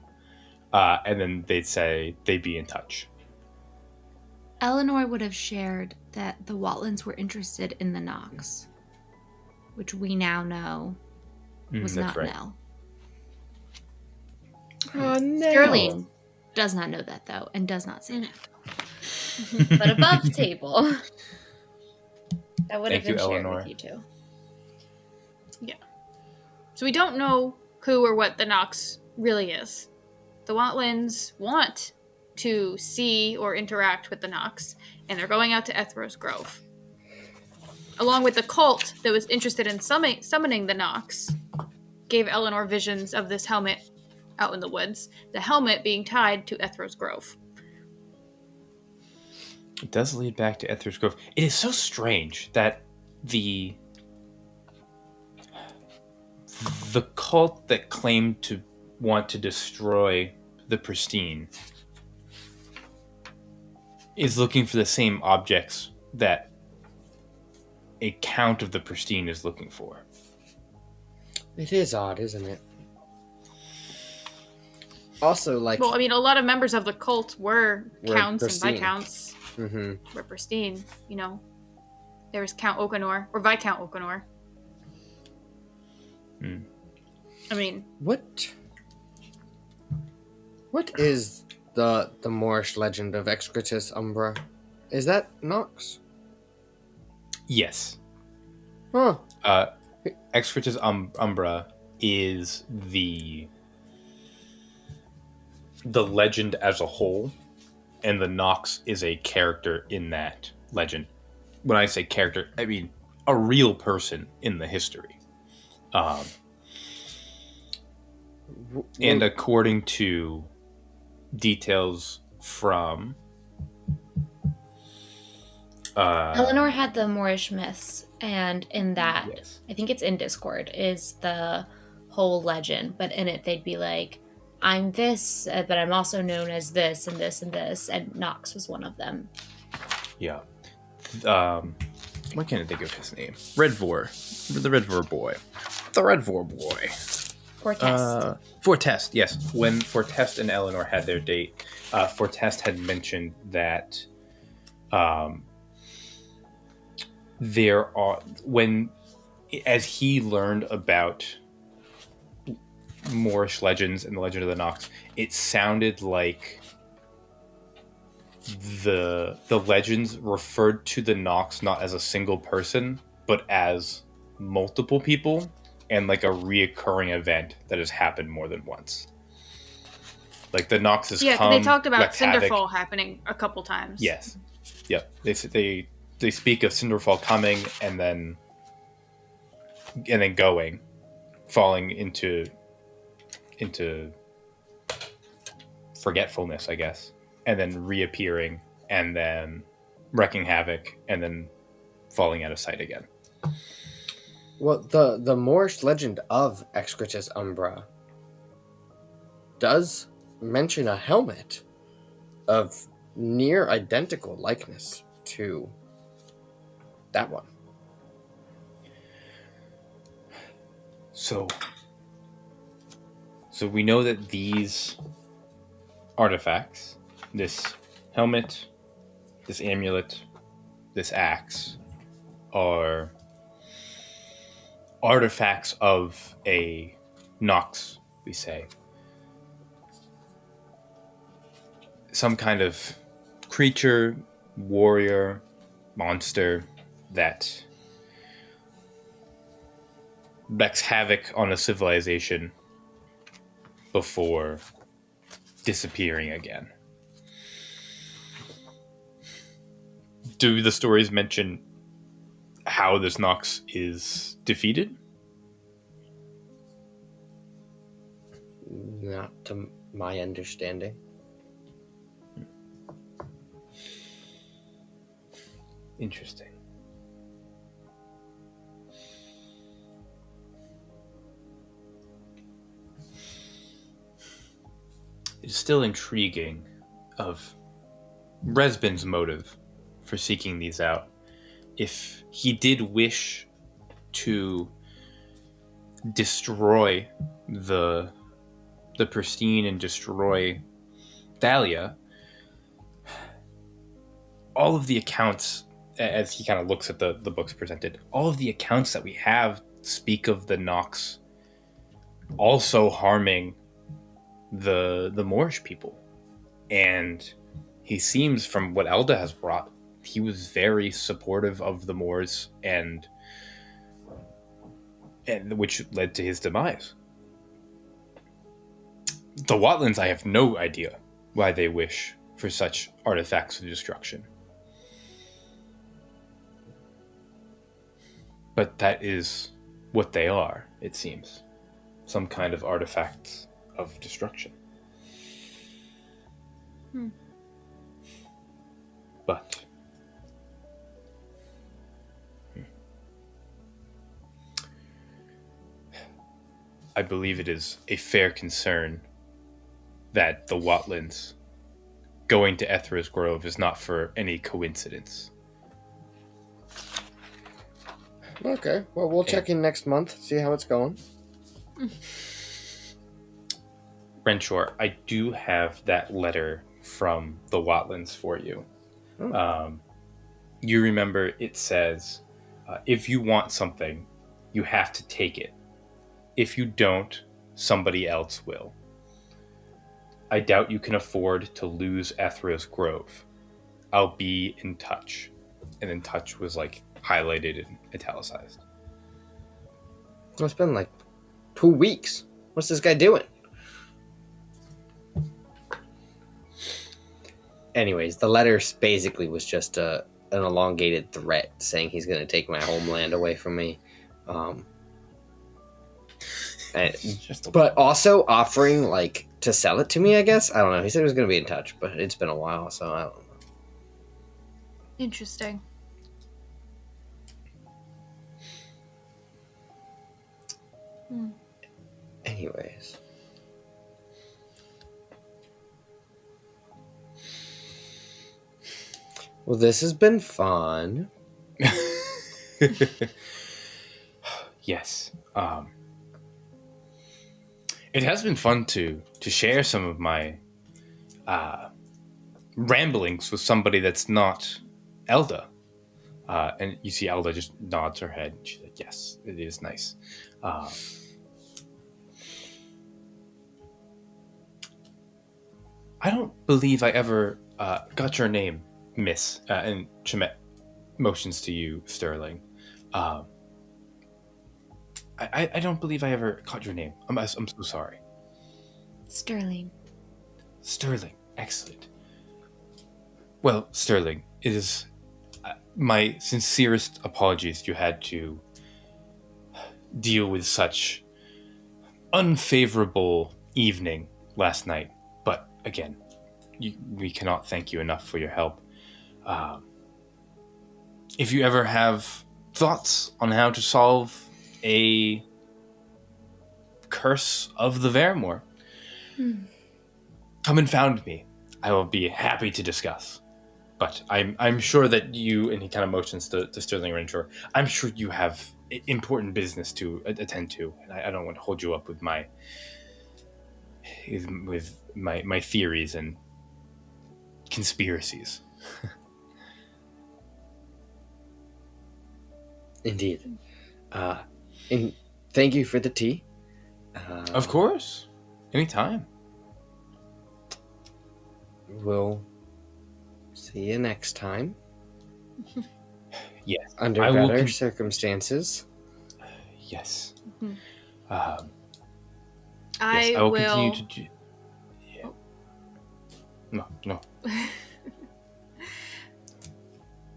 And then they'd say they'd be in touch. Eleanor would have shared that the Watlands were interested in the Nox, which we now know was not right. Nell. Oh, no. Sterling does not know that, though, and does not say that. But above table, that would have been shared Eleanor. with you two. Yeah. So we don't know who or what the Nox really is. The Watlands want to see or interact with the Nox, and they're going out to Ethro's Grove. Along with the cult that was interested in summoning the Nox, gave Eleanor visions of this helmet out in the woods. The helmet being tied to Ethros Grove. It does lead back to Ethros Grove. It is so strange that the cult that claimed to want to destroy the Pristine is looking for the same objects that a count of the Pristine is looking for. It is odd, isn't it? Also, like... Well, I mean, a lot of members of the cult were counts Pristine. and viscounts. Mm-hmm. Were Pristine, you know. There was Count Okanor, or Viscount Okanor. I mean... What is the Moorish legend of Excretus Umbra? Is that Nox? Yes. Huh. Excretus Umbra is the legend as a whole, and the Nox is a character in that legend. When I say character, I mean a real person in the history. And according to details from Eleanor had the Moorish myths, and in that, yes. I think it's in Discord, is the whole legend. But in it, they'd be like, I'm this, but I'm also known as this and this and this, and Nox was one of them. Yeah. Why can't I think of his name? Redvor. The Redvor boy. The Redvor boy. Fortest. Fortest, yes. When Fortest and Eleanor had their date, Fortest had mentioned that as he learned about Moorish legends and the legend of the Nox, it sounded like the legends referred to the Nox not as a single person, but as multiple people, and like a reoccurring event that has happened more than once. Like the Nox has come. Yeah, they talked about Havoc. Cinderfall happening a couple times. Yes. Yep. They speak of Cinderfall coming and then going, falling into forgetfulness, I guess, and then reappearing and then wreaking havoc and then falling out of sight again. Well, the Moorish legend of Excretus Umbra does mention a helmet of near identical likeness to that one. So we know that these artifacts, this helmet, this amulet, this axe, are artifacts of a Nox, we say. Some kind of creature, warrior, monster that wreaks havoc on a civilization before disappearing again. Do the stories mention how this Nox is defeated? Not to my understanding. Interesting. It's still intriguing of Resbin's motive for seeking these out. If he did wish to destroy the Pristine and destroy Thalia, all of the accounts, as he kind of looks at the books presented, all of the accounts that we have speak of the Nox also harming the Moorish people. And he seems, from what Elda has brought, he was very supportive of the Moors, and which led to his demise. The Watlands, I have no idea why they wish for such artifacts of destruction. But that is what they are, it seems. some kind of artifact of destruction. But I believe it is a fair concern that the Watlands going to Ethra's Grove is not for any coincidence. Okay, well, we'll check in next month, see how it's going. Renshor, I do have that letter from the Watlands for you. You remember it says, if you want something, you have to take it. If you don't, somebody else will. I doubt you can afford to lose Ethra's Grove. I'll be in touch. And then touch was like highlighted and italicized. Well, it's been like 2 weeks. What's this guy doing? Anyways, the letter basically was just an elongated threat saying he's going to take my homeland away from me. But also offering, like, to sell it to me, I guess? I don't know. He said he was going to be in touch, but it's been a while, so I don't know. Interesting. Anyways. Well, this has been fun. Yes. It has been fun to share some of my ramblings with somebody that's not Elda. And you see Elda just nods her head. She's like, yes, it is nice. I don't believe I ever got your name, Miss. And Chamith motions to you, Sterling. I don't believe I ever caught your name. I'm so sorry. Sterling. Sterling. Excellent. Well, Sterling, it is my sincerest apologies you had to deal with such unfavorable evening last night. But again, we cannot thank you enough for your help. If you ever have thoughts on how to solve a curse of the Vermore, come and found me. I will be happy to discuss. But I'm sure that you, and he kind of motions to Sterling Renshor, I'm sure you have important business to attend to, and I don't want to hold you up with my theories and conspiracies. Indeed. And thank you for the tea. Of course. Anytime. We'll see you next time. Yes. Under better circumstances. Yes. Mm-hmm. Yes, I will will continue to do... Yeah. No.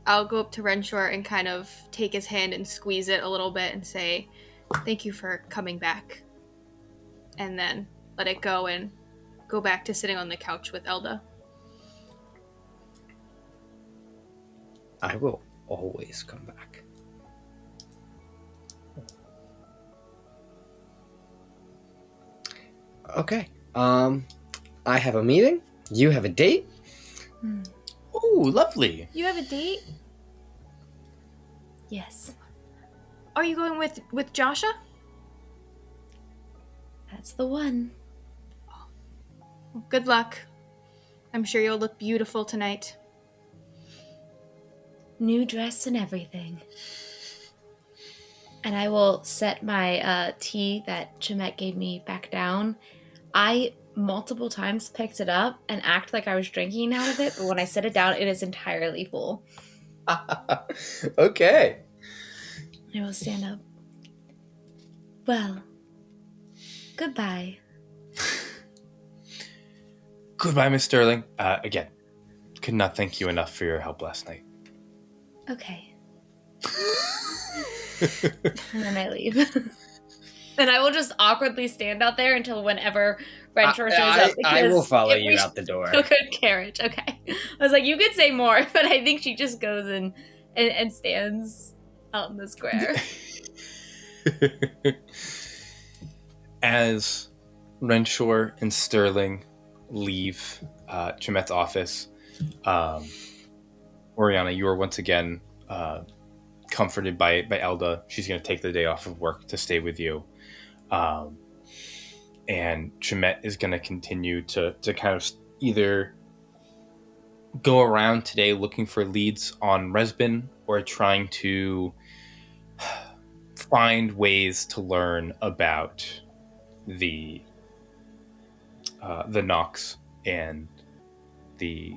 I'll go up to Renshor and kind of take his hand and squeeze it a little bit and say, thank you for coming back. And then let it go and go back to sitting on the couch with Elda. I will always come back. Okay. I have a meeting. You have a date. Ooh, lovely. You have a date? Yes, Are you going with Josha? that's the one. Well, good luck. I'm sure you'll look beautiful tonight. New dress and everything. And I will set my tea that Chamith gave me back down. I multiple times picked it up and act like I was drinking out of it, but when I set it down, it is entirely full. Okay. I will stand up. Well, goodbye. Goodbye, Miss Sterling. Again, could not thank you enough for your help last night. Okay. And then I leave. And I will just awkwardly stand out there until whenever Renshor shows up. I will because follow if you we out the door. took a carriage. Okay. I was like, you could say more, but I think she just goes and stands out in the square. As Renshor and Sterling leave Chameth's office, Orianna, you are once again comforted by Elda. She's going to take the day off of work to stay with you. And Chamith is going to continue to kind of either go around today looking for leads on Resbin or trying to find ways to learn about the Nox and the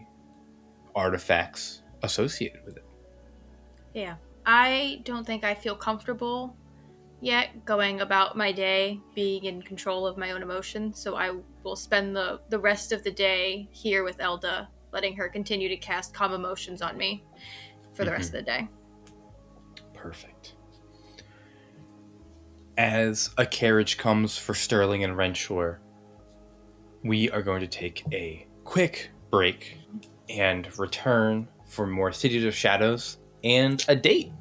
artifacts associated with it. Yeah. I don't think I feel comfortable yet going about my day being in control of my own emotions, so I will spend the rest of the day here with Elda, letting her continue to cast calm emotions on me for the rest of the day. Perfect. As a carriage comes for Sterling and Renshor, we are going to take a quick break and return for more Cities of Shadows and a date.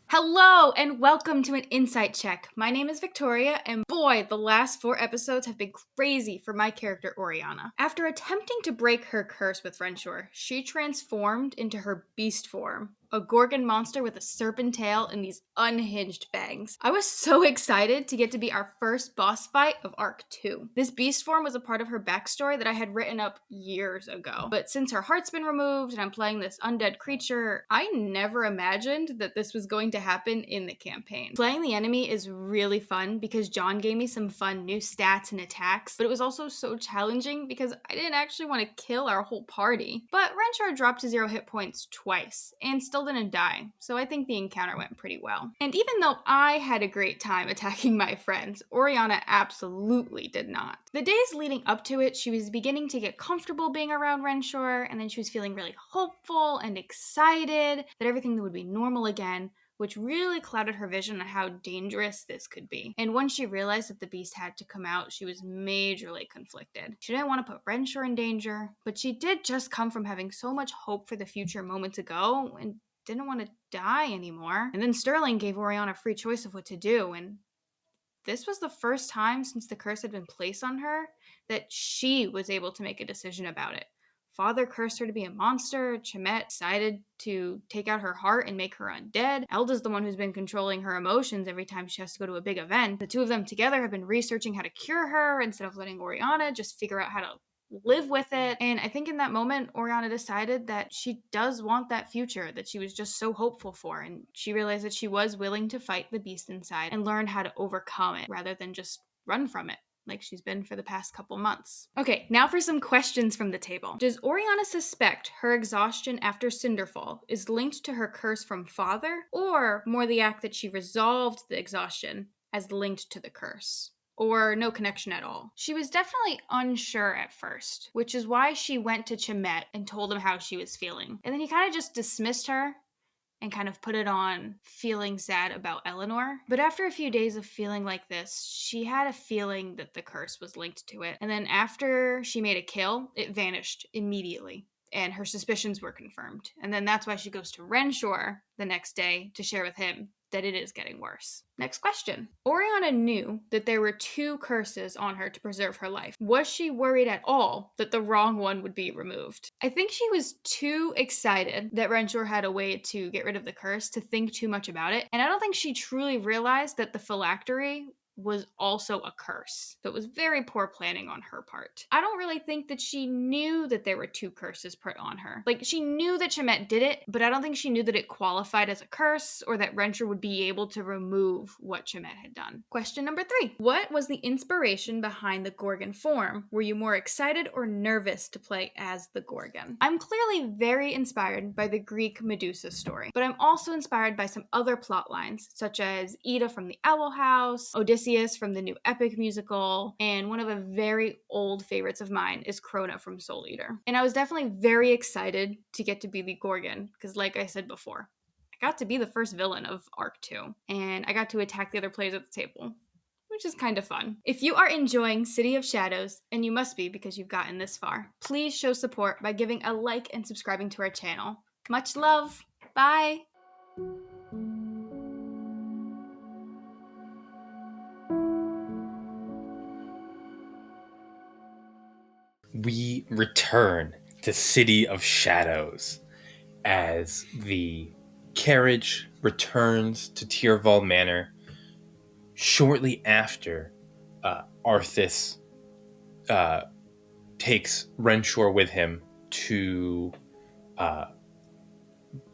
Hello and welcome to an Insight Check. My name is Victoria, and boy, the last 4 episodes have been crazy for my character Orianna. After attempting to break her curse with Renshor, she transformed into her beast form, a gorgon monster with a serpent tail and these unhinged fangs. I was so excited to get to be our first boss fight of Arc 2. This beast form was a part of her backstory that I had written up years ago. But since her heart's been removed and I'm playing this undead creature, I never imagined that this was going to happen in the campaign. Playing the enemy is really fun because John gave me some fun new stats and attacks, but it was also so challenging because I didn't actually want to kill our whole party. But Renshor dropped to 0 hit points twice and still didn't die, so I think the encounter went pretty well. And even though I had a great time attacking my friends, Orianna absolutely did not. The days leading up to it, she was beginning to get comfortable being around Renshor, and then she was feeling really hopeful and excited that everything would be normal again, which really clouded her vision on how dangerous this could be. And once she realized that the beast had to come out, she was majorly conflicted. She didn't want to put Renshor in danger, but she did just come from having so much hope for the future moments ago and didn't want to die anymore. And then Sterling gave Orianna a free choice of what to do, and this was the first time since the curse had been placed on her that she was able to make a decision about it. Father cursed her to be a monster. Chamith decided to take out her heart and make her undead. Elda's the one who's been controlling her emotions every time she has to go to a big event. The two of them together have been researching how to cure her instead of letting Orianna just figure out how to live with it. And I think in that moment, Orianna decided that she does want that future that she was just so hopeful for. And she realized that she was willing to fight the beast inside and learn how to overcome it rather than just run from it, like she's been for the past couple months. Okay, now for some questions from the table. Does Orianna suspect her exhaustion after Cinderfall is linked to her curse from Father, or more the act that she resolved the exhaustion as linked to the curse? Or no connection at all? She was definitely unsure at first, which is why she went to Chamith and told him how she was feeling. And then he kind of just dismissed her and kind of put it on feeling sad about Eleanor. But after a few days of feeling like this, she had a feeling that the curse was linked to it. And then after she made a kill, it vanished immediately, and her suspicions were confirmed. And then that's why she goes to Renshor the next day to share with him that it is getting worse. Next question. Orianna knew that there were 2 curses on her to preserve her life. Was she worried at all that the wrong one would be removed? I think she was too excited that Renshor had a way to get rid of the curse to think too much about it, and I don't think she truly realized that the phylactery was also a curse. So it was very poor planning on her part. I don't really think that she knew that there were 2 curses put on her. Like, she knew that Chamith did it, but I don't think she knew that it qualified as a curse or that Renshor would be able to remove what Chamith had done. Question number 3. What was the inspiration behind the Gorgon form? Were you more excited or nervous to play as the Gorgon? I'm clearly very inspired by the Greek Medusa story, but I'm also inspired by some other plot lines, such as Ida from the Owl House, Odysseus from the new epic musical, and one of the very old favorites of mine is Crona from Soul Eater. And I was definitely very excited to get to be the Gorgon, because like I said before, I got to be the first villain of Arc 2, and I got to attack the other players at the table, which is kind of fun. If you are enjoying City of Shadows, and you must be because you've gotten this far, please show support by giving a like and subscribing to our channel. Much love. Bye. We return to City of Shadows as the carriage returns to Tyrval Manor shortly after Arthas takes Renshor with him to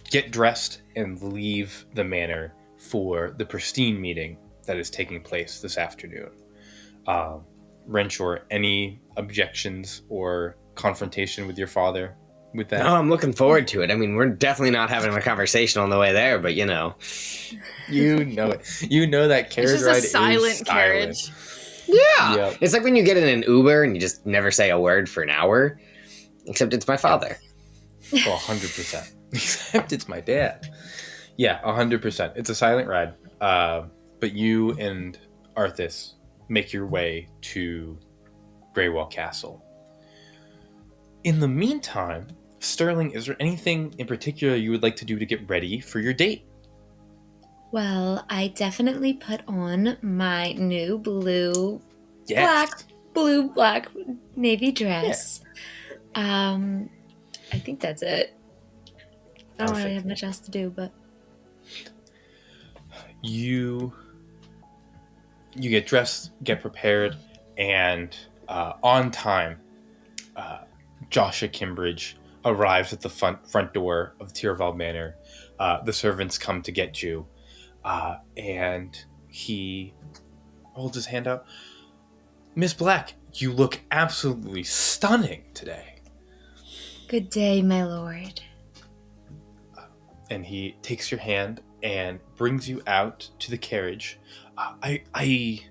get dressed and leave the manor for the Pristine meeting that is taking place this afternoon. Renshor, any objections or confrontation with your father with that? No, I'm looking forward to it. I mean, we're definitely not having a conversation on the way there, but You know it. You know that carriage It's just ride a silent is carriage. Yeah. Yep. It's like when you get in an Uber and you just never say a word for an hour, except it's my father. Well, 100%. Except it's my dad. Yeah, 100%. It's a silent ride. But you and Arthas make your way to Greywall Castle. In the meantime, Sterling, is there anything in particular you would like to do to get ready for your date? Well, I definitely put on my new Yes. black navy dress. I think that's it. I don't really have much else to do, but You get dressed, get prepared, and on time, Josha Kimbridge arrives at the front door of Tyrval Manor. The servants come to get you, and he holds his hand out. Miss Black, you look absolutely stunning today. good day, my lord. And he takes your hand and brings you out to the carriage. I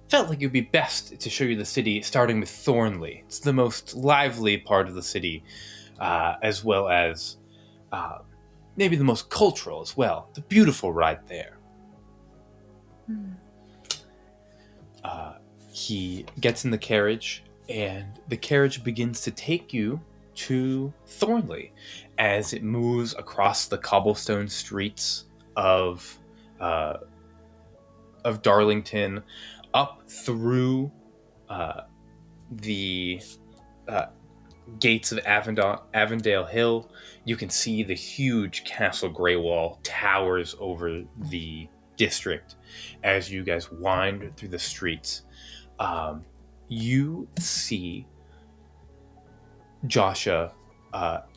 felt like it would be best to show you the city, starting with Thornely. It's the most lively part of the city, as well as maybe the most cultural as well. It's a beautiful ride there. He gets in the carriage, and the carriage begins to take you to Thornely as it moves across the cobblestone streets of Darlington, up through the gates of Avondale Hill. You can see the huge Castle Greywall towers over the district as you guys wind through the streets. You see Josha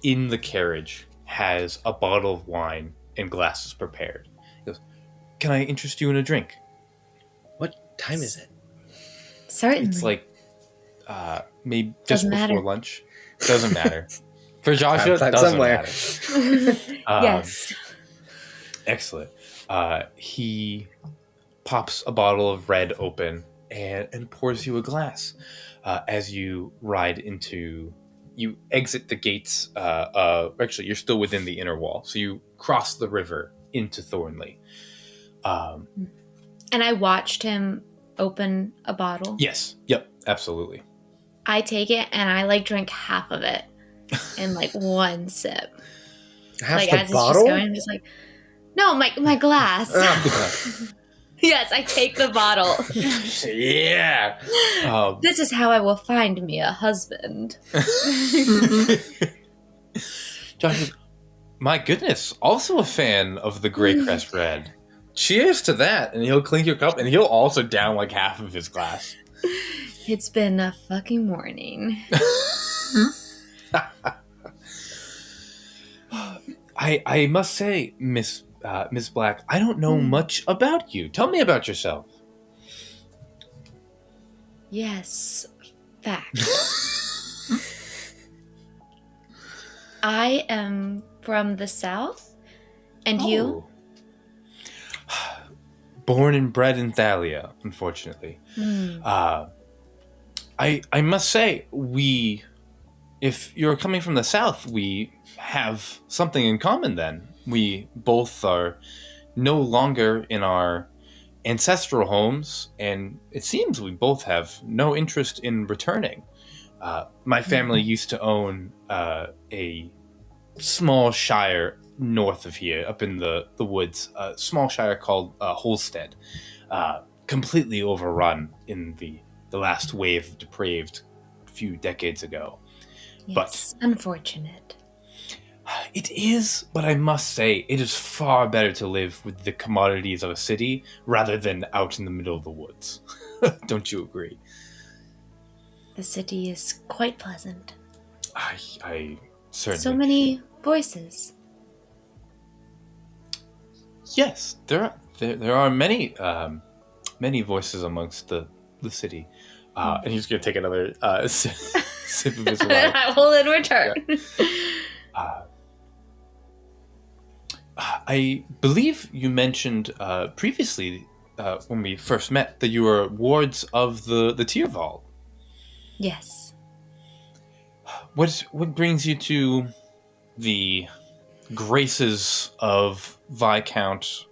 in the carriage has a bottle of wine and glasses prepared. He goes, "Can I interest you in a drink?" What time is it? Certainly. It's like maybe just Doesn't before matter. lunch. Doesn't matter. For Joshua, Time doesn't somewhere. matter. Yes. Excellent. He pops a bottle of red open and pours you a glass as you you exit the gates. Actually, you're still within the inner wall, so you cross the river into Thornley. And I watched him open a bottle. Yes. Yep. Absolutely. I take it and I drink half of it in one sip. Half As the it's just bottle? going, I'm just no, my glass. Yes, I take the bottle. Yeah. This is how I will find me a husband. Josh, my goodness, also a fan of the Grey Crest Red. Cheers to that, and he'll clink your cup, and he'll also down half of his glass. It's been a fucking morning. I must say, Miss Black, I don't know much about you. Tell me about yourself. Yes, facts. I am from the south, and you? Born and bred in Thalia, unfortunately. I must say, if you're coming from the south, we have something in common then. we both are no longer in our ancestral homes, and it seems we both have no interest in returning. My family used to own a small shire north of here, up in the woods, a small shire called Holstead, completely overrun in the last wave of depraved a few decades ago. Yes, unfortunate. It is, but I must say, it is far better to live with the commodities of a city rather than out in the middle of the woods. Don't you agree? The city is quite pleasant. I certainly... So many voices. Yes, there are many many voices amongst the city. And he's going to take another sip of his wine. I will in return. Yeah. I believe you mentioned previously, when we first met, that you were wards of the Tyrval. Yes. What brings you to the graces of Viscount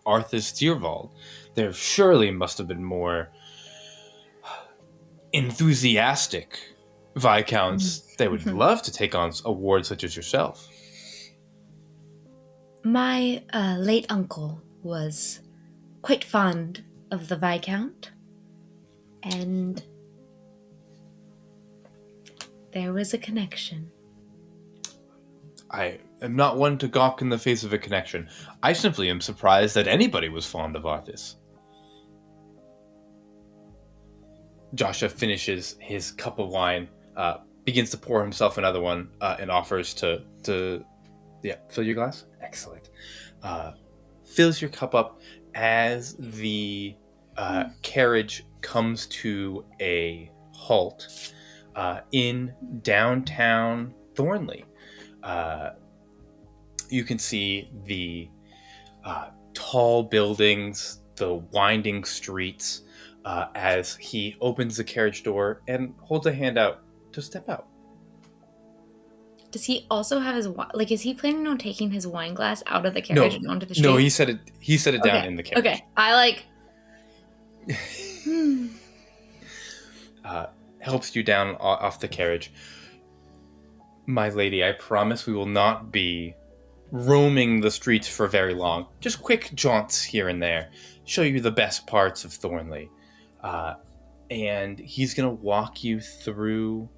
Arthas Tyrval? There surely must have been more enthusiastic Viscounts that would love to take on a ward such as yourself. My late uncle was quite fond of the Viscount, and there was a connection. I am not one to gawk in the face of a connection. I simply am surprised that anybody was fond of Arthas. Josha finishes his cup of wine, begins to pour himself another one, and offers to fill your glass. Excellent. Fills your cup up as the carriage comes to a halt in downtown Thornely. You can see the tall buildings, the winding streets, as he opens the carriage door and holds a hand out to step out. Does he also have his is he planning on taking his wine glass out of the carriage and onto the street? No, he set it down in the carriage. Okay, I helps you down off the carriage. My lady, I promise we will not be roaming the streets for very long. Just quick jaunts here and there. Show you the best parts of Thornley. And he's going to walk you through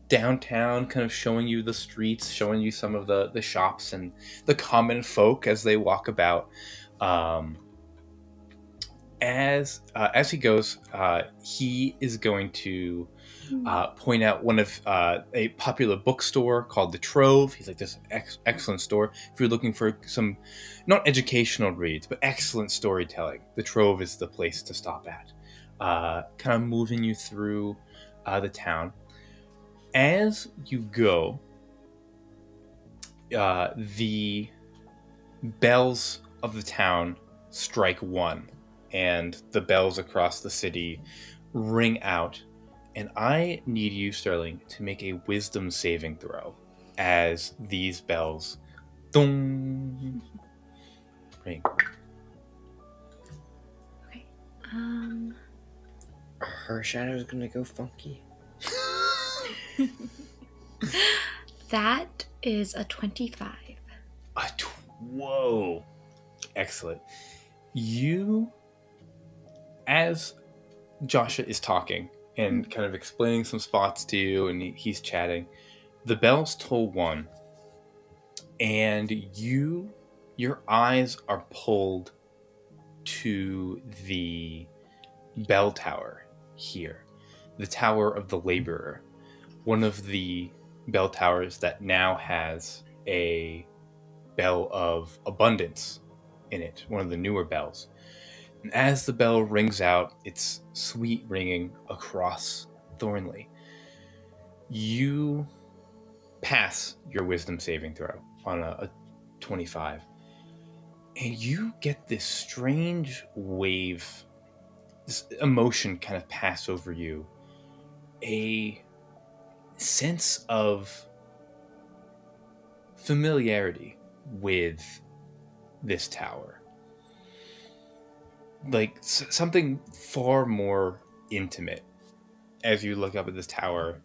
downtown, kind of showing you the streets, showing you some of the shops and the common folk as they walk about. As he goes, he is going to point out one of a popular bookstore called The Trove. He's like, this excellent store. If you're looking for some, not educational reads, but excellent storytelling, The Trove is the place to stop at. Kind of moving you through the town. As you go, the bells of the town strike one, and the bells across the city ring out. And I need you, Sterling, to make a wisdom saving throw as these bells dong ring. Okay. Her shadow's gonna go funky. That is a 25. Whoa. Excellent. You, as Josha is talking and kind of explaining some spots to you, and he's chatting, the bells toll one, and your eyes are pulled to the bell tower here, the Tower of the Laborer, one of the bell towers that now has a bell of abundance in it, one of the newer bells. And as the bell rings out, its sweet ringing across Thornley, you pass your wisdom saving throw on a 25, and you get this strange wave, this emotion kind of pass over you, a sense of familiarity with this tower. Like something far more intimate. As you look up at this tower,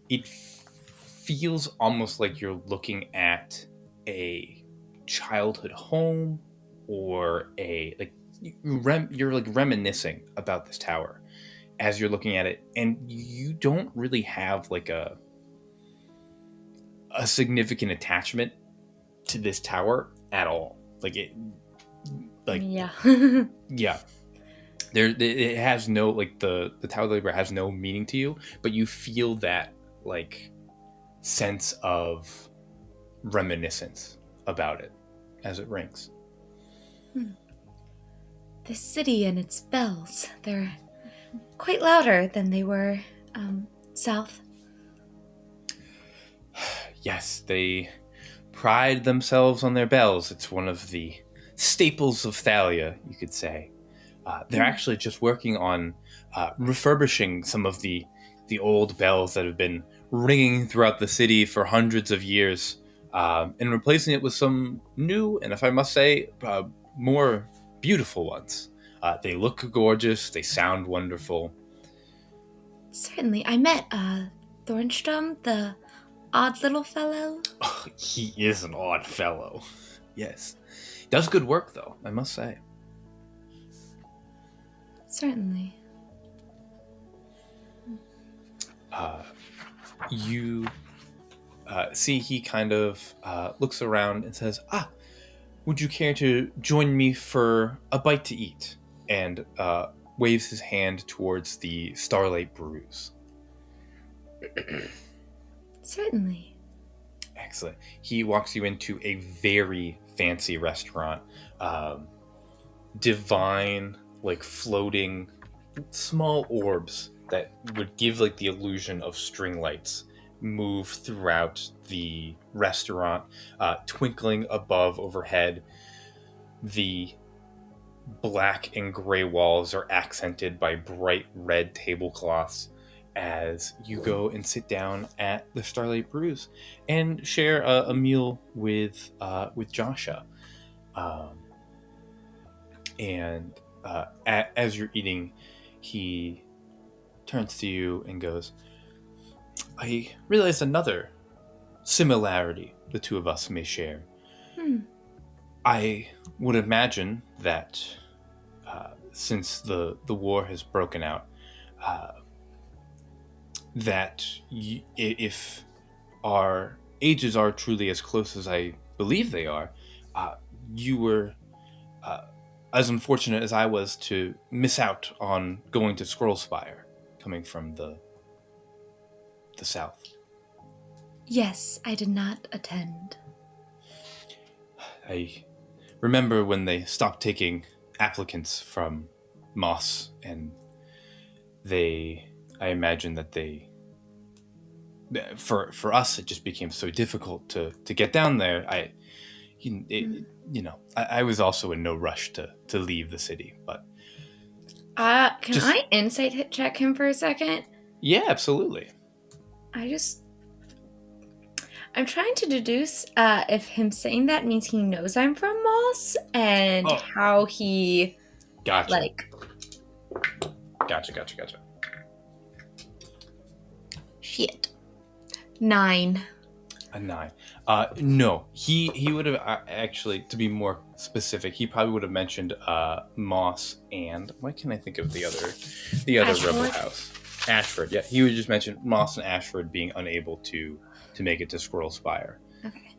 it feels almost like you're looking at a childhood home, or you're like reminiscing about this tower as you're looking at it, and you don't really have like a significant attachment to this tower at all. Yeah. Yeah, it has no, like, the Tower of Labor has no meaning to you, but you feel that like sense of reminiscence about it as it rings. The city and its bells, they're quite louder than they were south. Yes, they pride themselves on their bells. It's one of the staples of Thalia, you could say. They're actually just working on refurbishing some of the old bells that have been ringing throughout the city for hundreds of years, and replacing it with some new, and if I must say, more beautiful ones. They look gorgeous. They sound wonderful. Certainly. I met Thornstrom, the odd little fellow. Oh, he is an odd fellow. Yes. Does good work, though, I must say. Certainly. You see he kind of looks around and says, would you care to join me for a bite to eat? And waves his hand towards the Starlight Brews. Certainly. Excellent. He walks you into a very fancy restaurant. Divine, like, floating small orbs that would give like the illusion of string lights move throughout the restaurant, twinkling above overhead. The black and gray walls are accented by bright red tablecloths as you go and sit down at the Starlight Brews and share a meal with Josha. As you're eating, he turns to you and goes, I realized another similarity the two of us may share. I would imagine that since the war has broken out, that if our ages are truly as close as I believe they are, you were as unfortunate as I was to miss out on going to Scrollspire, coming from the south. Yes, I did not attend. I remember when they stopped taking applicants from Moss, and I imagine that for us, it just became so difficult to get down there. I was also in no rush to leave the city, but Can I insight check him for a second? Yeah, absolutely. I'm trying to deduce if him saying that means he knows I'm from Moss, and how he... Gotcha. Gotcha. Shit. 9. A 9. No, he would have actually, to be more specific, he probably would have mentioned Moss and why can't I think of the other Ashford? rebel house? Ashford. Yeah, he would just mention Moss and Ashford being unable to make it to Scrollspire. Okay.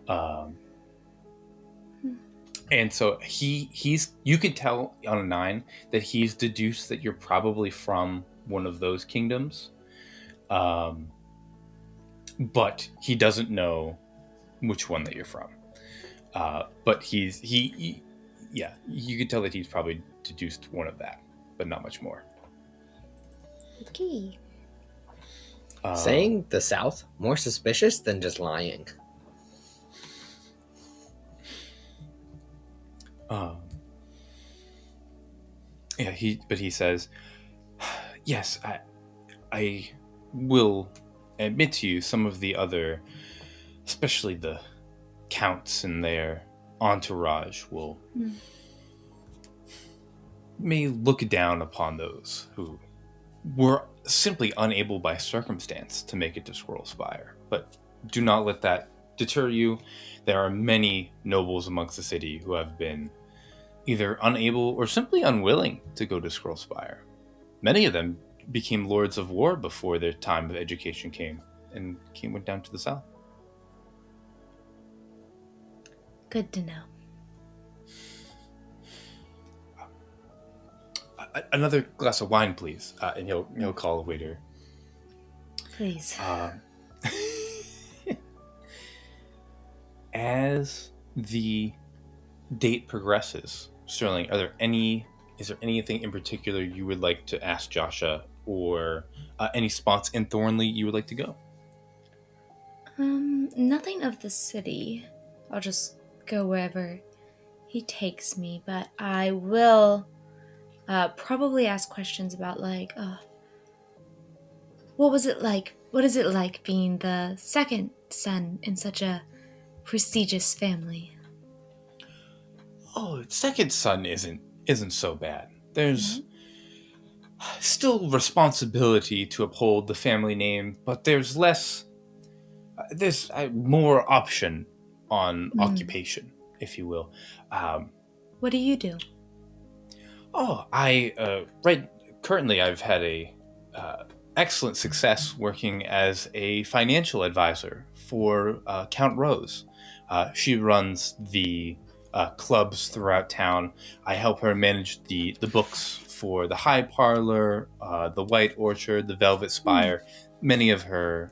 And so he's you could tell on a 9 that he's deduced that you're probably from one of those kingdoms. But he doesn't know which one that you're from. But you could tell that he's probably deduced one of that, but not much more. Okay. Saying the South more suspicious than just lying. He says, yes, I will admit to you some of the other, especially the counts and their entourage may look down upon those who were simply unable by circumstance to make it to Squirrel Spire. But do not let that deter you. There are many nobles amongst the city who have been either unable or simply unwilling to go to Squirrel Spire. Many of them became lords of war before their time of education came and went down to the south. Good to know. Another glass of wine, please. And he'll call a waiter. Please. As the date progresses, Sterling, is there anything in particular you would like to ask Josha, or any spots in Thornely you would like to go? Nothing of the city. I'll just go wherever he takes me, but I will probably ask questions about what was it like? What is it like being the second son in such a prestigious family? Oh, second son isn't so bad. There's still responsibility to uphold the family name, but there's more option on occupation, if you will. What do you do? Currently I've had a excellent success working as a financial advisor for Count Rose. She runs the clubs throughout town. I help her manage the books for the High Parlor, the White Orchard, the Velvet Spire, many of her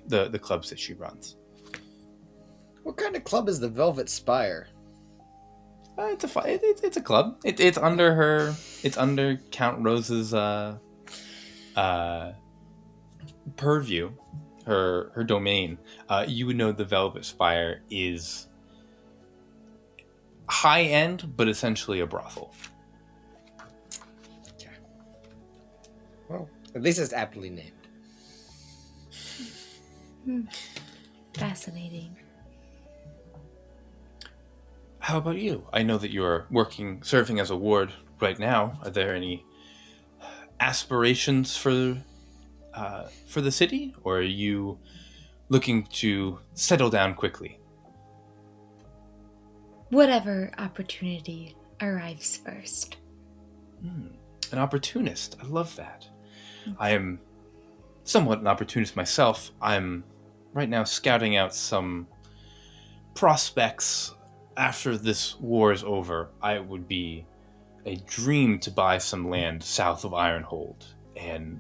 the clubs that she runs. What kind of club is the Velvet Spire? It's a club. It's under her. It's under Count Rose's purview, her domain. You would know the Velvet Spire is high end, but essentially a brothel. Okay. Well, at least it's aptly named. Fascinating. How about you? I know that you're serving as a ward right now. Are there any aspirations for the city, or are you looking to settle down quickly? Whatever opportunity arrives first. An opportunist. I love that. I am somewhat an opportunist myself. I'm right now scouting out some prospects. After this war is over, it would be a dream to buy some land south of Ironhold and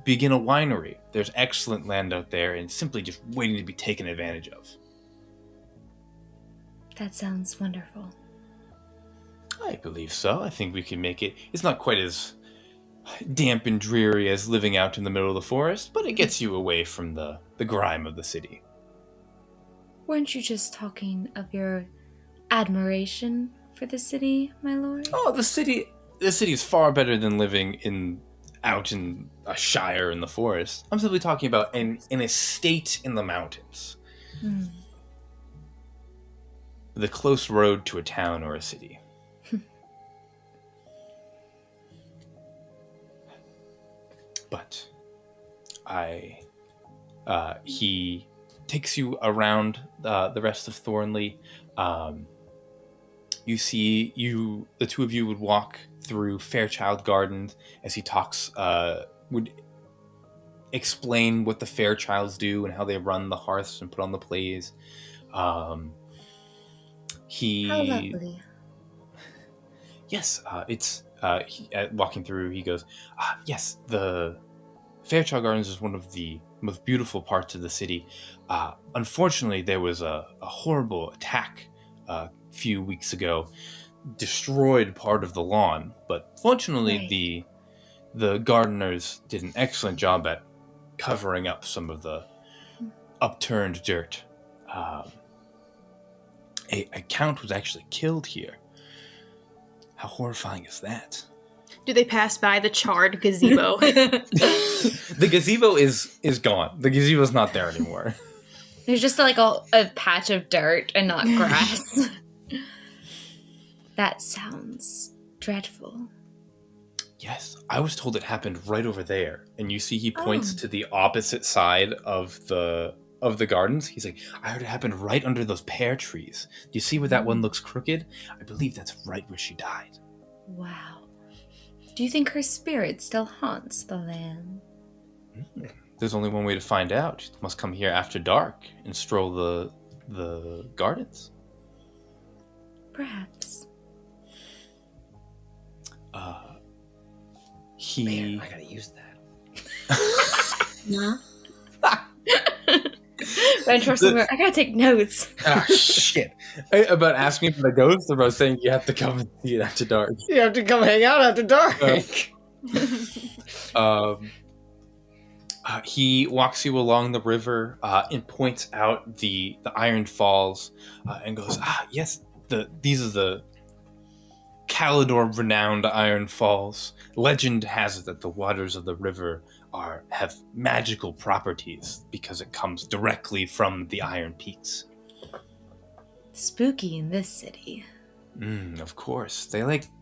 begin a winery. There's excellent land out there and simply just waiting to be taken advantage of. That sounds wonderful. I believe so. I think we can make it. It's not quite as damp and dreary as living out in the middle of the forest, but it gets you away from the grime of the city. Weren't you just talking of your admiration for the city, my lord? Oh, the city is far better than living out in a shire in the forest. I'm simply talking about an estate in the mountains. The close road to a town or a city. But he takes you around the rest of Thornely. You see, the two of you would walk through Fairchild Gardens as he would explain what the Fairchilds do and how they run the hearths and put on the plays. How lovely. Yes, walking through, he goes, yes, the Fairchild Gardens is one of the most beautiful parts of the city. Unfortunately, there was a horrible attack few weeks ago, destroyed part of the lawn, but fortunately the gardeners did an excellent job at covering up some of the upturned dirt. A count was actually killed here. How horrifying is that? Do they pass by the charred gazebo? The gazebo is gone. The gazebo's not there anymore. There's just like a patch of dirt and not grass. That sounds dreadful. Yes, I was told it happened right over there. And you see he points Oh. to the opposite side of the gardens. He's like, I heard it happened right under those pear trees. Do you see where that one looks crooked? I believe that's right where she died. Wow. Do you think her spirit still haunts the land? There's only one way to find out. She must come here after dark and stroll the gardens. Perhaps. Man, I gotta use that. Yeah. Renshor, I gotta take notes. Ah, shit. About asking for the ghost, or about saying you have to come and see it after dark? You have to come hang out after dark. He walks you along the river and points out the Iron Falls and goes, yes, these are the Calador-renowned Iron Falls. Legend has it that the waters of the river have magical properties because it comes directly from the Iron Peaks. Spooky in this city. Of course.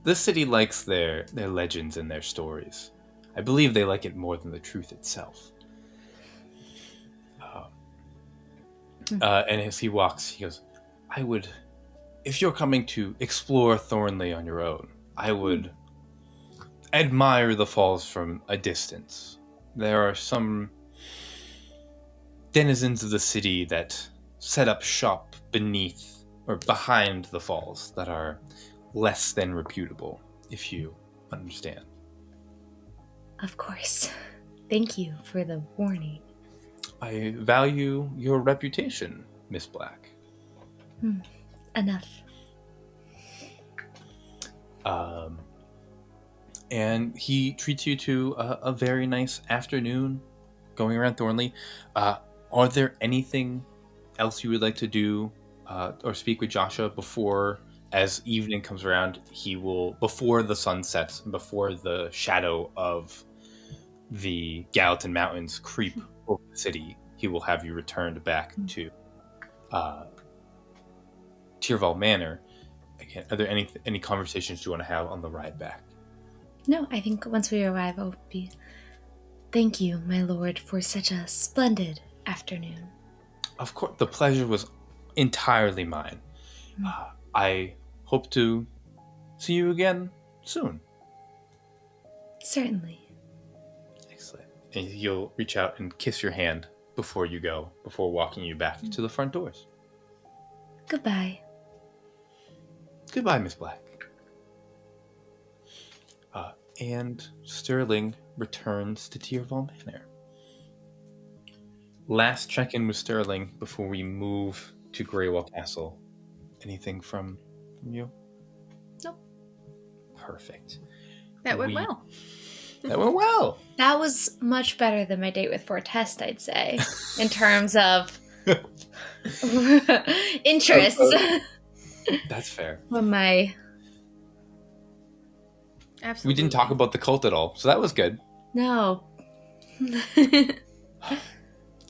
This city likes their legends and their stories. I believe they like it more than the truth itself. And as he walks, he goes, if you're coming to explore Thornely on your own, I would admire the falls from a distance. There are some denizens of the city that set up shop beneath or behind the falls that are less than reputable, if you understand. Of course. Thank you for the warning. I value your reputation, Miss Black. Enough. And he treats you to a very nice afternoon going around Thornley. Are there anything else you would like to do or speak with Josha before, as evening comes around, he will, before the sun sets, before the shadow of the Gallatin Mountains creep over the city, he will have you returned back to Tyrval Manor. Again, are there any conversations you want to have on the ride back? No, I think once we arrive, I'll be... Thank you, my lord, for such a splendid afternoon. Of course, the pleasure was entirely mine. I hope to see you again soon. Certainly. Excellent. And he'll reach out and kiss your hand before you go, before walking you back to the front doors. Goodbye. Goodbye, Miss Black. And Sterling returns to Tyrval Manor. Last check-in with Sterling before we move to Greywall Castle. Anything from you? Nope. Perfect. That went well. That went well. That was much better than my date with Fortest, I'd say, in terms of interest. That's fair. When my... Absolutely. We didn't talk about the cult at all, so that was good. No.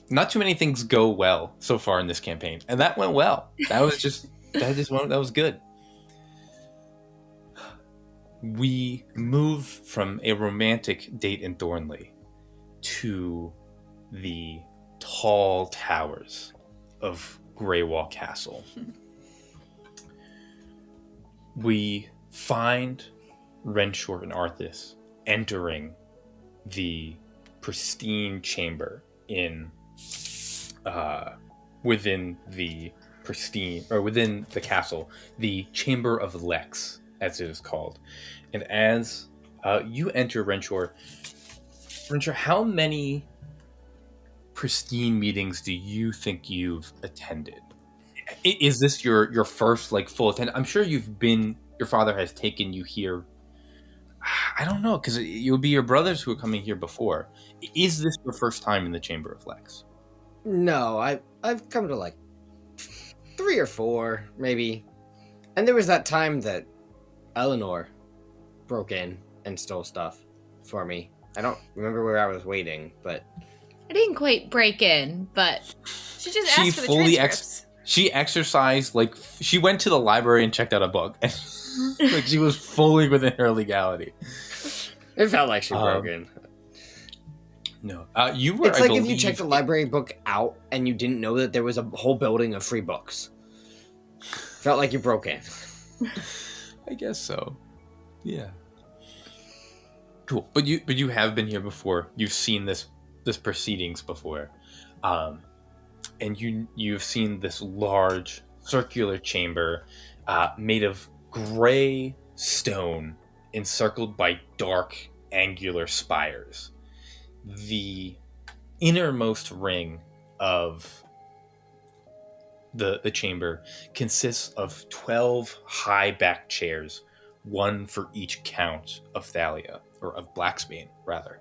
Not too many things go well so far in this campaign, and that went well. That was good. We move from a romantic date in Thornley to the tall towers of Greywall Castle. We find Renshor and Arthas entering the pristine chamber in within the castle, the Chamber of Lex, as it is called. And as you enter, Renshor, how many Pristine meetings do you think you've attended? Is this your first full attendance? I'm sure your father has taken you here. I don't know, because it would be your brothers who were coming here before. Is this your first time in the Chamber of Lex? No, I've come to 3 or 4, maybe. And there was that time that Eleanor broke in and stole stuff for me. I don't remember where I was waiting, but I didn't quite break in, but She just She asked for the fully transcripts. She exercised, like, she went to the library and checked out a book. Like, she was fully within her legality. It felt like she broke in. No. You were, It's I like believe, if you checked the library book out and you didn't know that there was a whole building of free books. Felt like you broke in. I guess so. Yeah. Cool. But you have been here before. You've seen this proceedings before. And you've seen this large circular chamber made of gray stone encircled by dark angular spires. The innermost ring of the chamber consists of 12 high-backed chairs, one for each count of Thalia, or of Blacksbane, rather.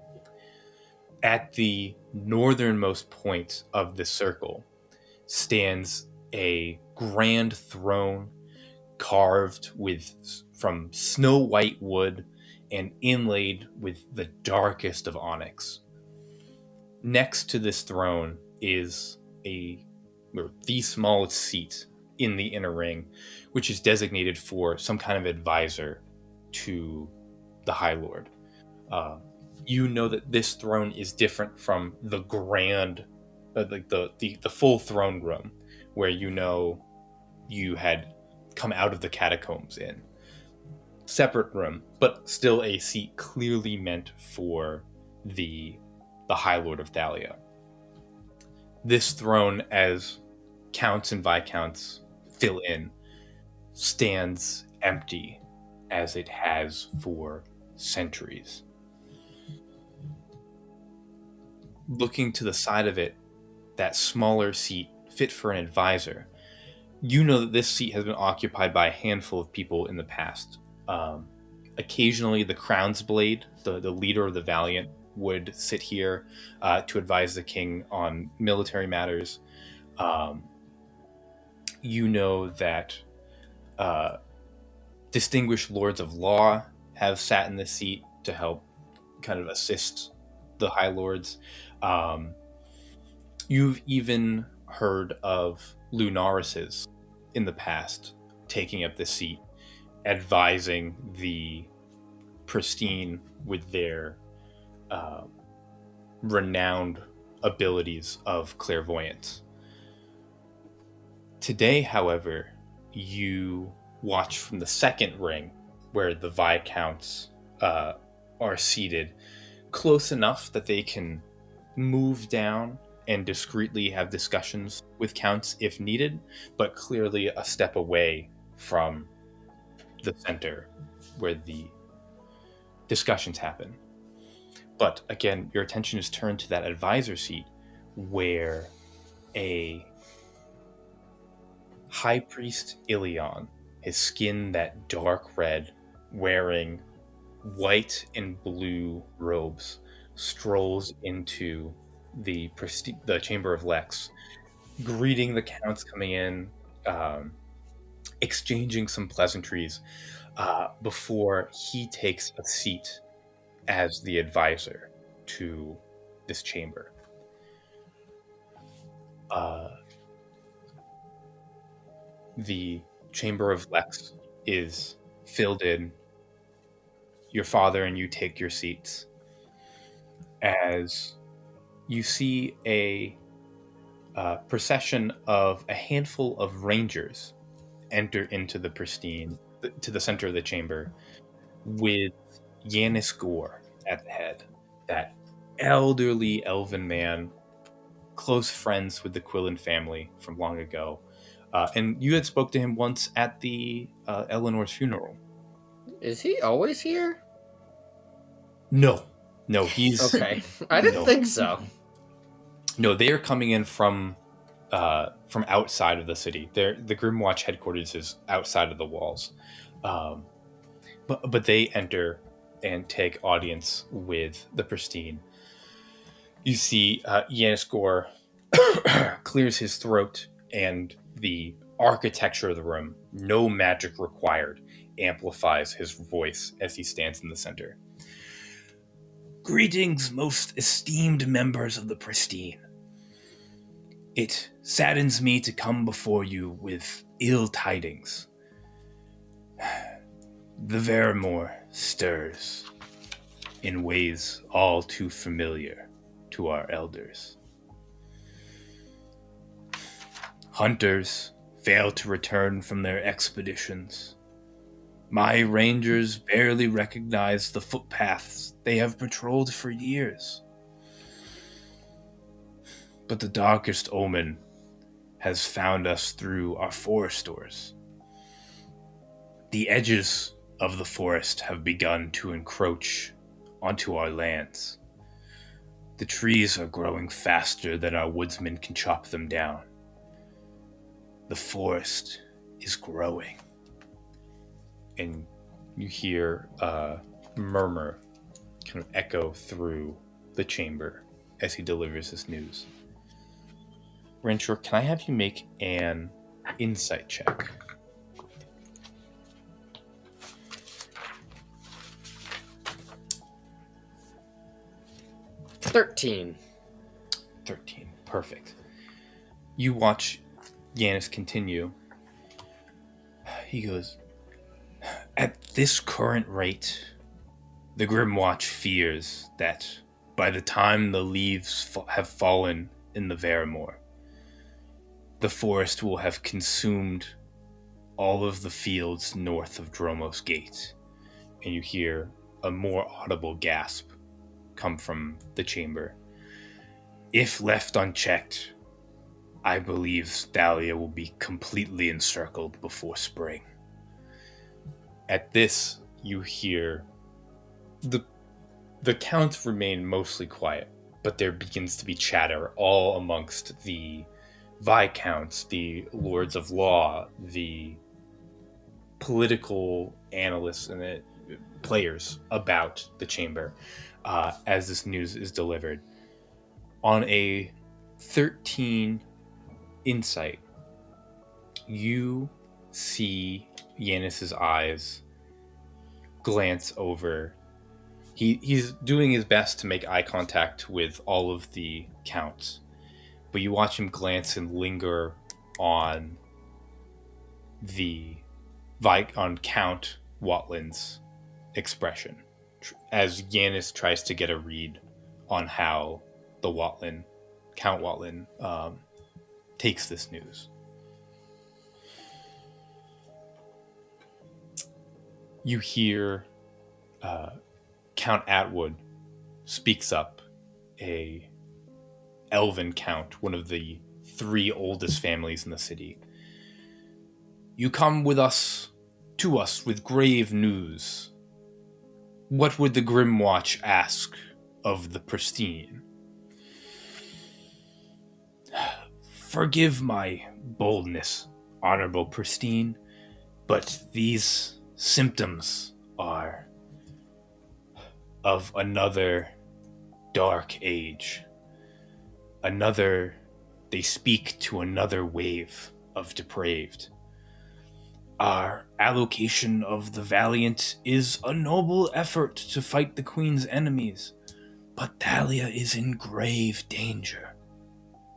At the northernmost point of the circle stands a grand throne carved from snow white wood and inlaid with the darkest of onyx. Next to this throne is the smallest seat in the inner ring, which is designated for some kind of advisor to the High Lord. You know that this throne is different from the grand, like the full throne room, where you had come out of the catacombs in. Separate room, but still a seat clearly meant for the High Lord of Thalia. This throne, as counts and viscounts fill in, stands empty as it has for centuries. Looking to the side of it, that smaller seat fit for an advisor, you know that this seat has been occupied by a handful of people in the past. Occasionally, the Crown's Blade, the leader of the Valiant, would sit here to advise the king on military matters. You know that distinguished lords of law have sat in this seat to help kind of assist the High Lords. You've even heard of Lunarises in the past taking up this seat, advising the Pristine with their renowned abilities of clairvoyance. Today, however, you watch from the second ring, where the Viscounts are seated, close enough that they can move down and discreetly have discussions with counts if needed, but clearly a step away from the center where the discussions happen. But again, your attention is turned to that advisor seat, where a High Priest Ilion, his skin that dark red, wearing white and blue robes, strolls into the Chamber of Lex, greeting the counts coming in, exchanging some pleasantries before he takes a seat as the advisor to this chamber. The Chamber of Lex is filled in. Your father and you take your seats as you see a procession of a handful of rangers enter into the Pristine, to the center of the chamber, with Yanis Gore at the head, that elderly elven man, close friends with the Quillen family from long ago. And you had spoke to him once at the Eleanor's funeral. Is he always here? No, he's okay. I didn't think so. No, they are coming in from outside of the city. The Grimwatch headquarters is outside of the walls, but they enter and take audience with the Pristine. You see, Yanis Gore clears his throat, and the architecture of the room, no magic required, amplifies his voice as he stands in the center. Greetings, most esteemed members of the Pristine. It saddens me to come before you with ill tidings. The Vermore stirs in ways all too familiar to our elders. Hunters fail to return from their expeditions. My rangers barely recognize the footpaths they have patrolled for years. But the darkest omen has found us through our forest doors. The edges of the forest have begun to encroach onto our lands. The trees are growing faster than our woodsmen can chop them down. The forest is growing. And you hear a murmur kind of echo through the chamber as he delivers this news. Renshor, can I have you make an insight check? $13. 13. Perfect. You watch Yanis continue. He goes, at this current rate, the Grimwatch fears that by the time the leaves have fallen in the Vermore, the forest will have consumed all of the fields north of Dromos Gate. And you hear a more audible gasp come from the chamber. If left unchecked, I believe Thalia will be completely encircled before spring. At this, you hear the counts remain mostly quiet, but there begins to be chatter all amongst the viscounts, the lords of law, the political analysts and the players about the chamber as this news is delivered. On a 13 insight, you see Yanis's eyes glance over. He's doing his best to make eye contact with all of the counts, but you watch him glance and linger on Count Watlin's expression as Yanis tries to get a read on how the Count Watlin takes this news. You hear Count Atwood speaks up, a elven count, one of the 3 oldest families in the city. You come to us with grave news. What would the Grimwatch ask of the Pristine? Forgive my boldness, Honorable Pristine, but these symptoms are of another dark age. They speak to another wave of depraved. Our allocation of the valiant is a noble effort to fight the Queen's enemies, but Thalia is in grave danger.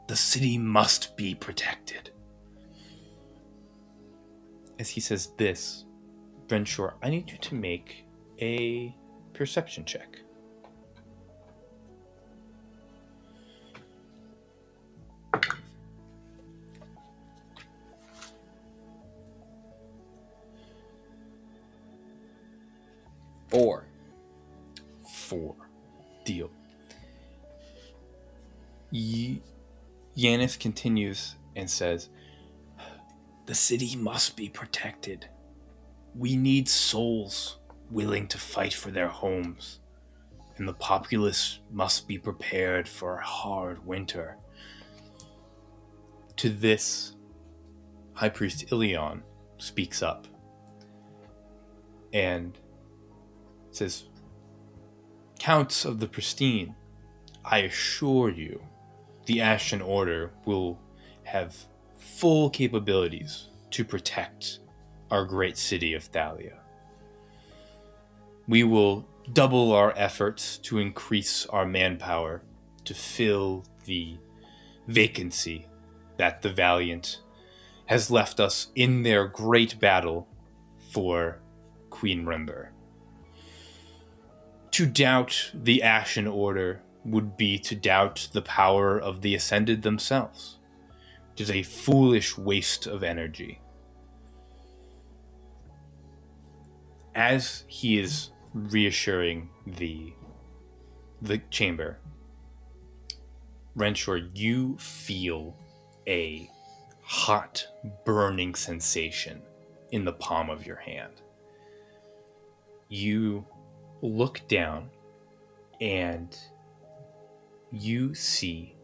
The city must be protected. As he says this, Renshor, I need you to make a perception check. Four. Deal. Yanis continues and says, the city must be protected. We need souls willing to fight for their homes, and the populace must be prepared for a hard winter. To this, High Priest Ilion speaks up and says, Counts of the Pristine, I assure you, the Ashen Order will have full capabilities to protect our great city of Thalia. We will double our efforts to increase our manpower to fill the vacancy that the Valiant has left us in their great battle for Queen Rimber. To doubt the Ashen Order would be to doubt the power of the Ascended themselves. It is a foolish waste of energy. As he is reassuring the chamber, Renshor, you feel a hot, burning sensation in the palm of your hand. You look down and you see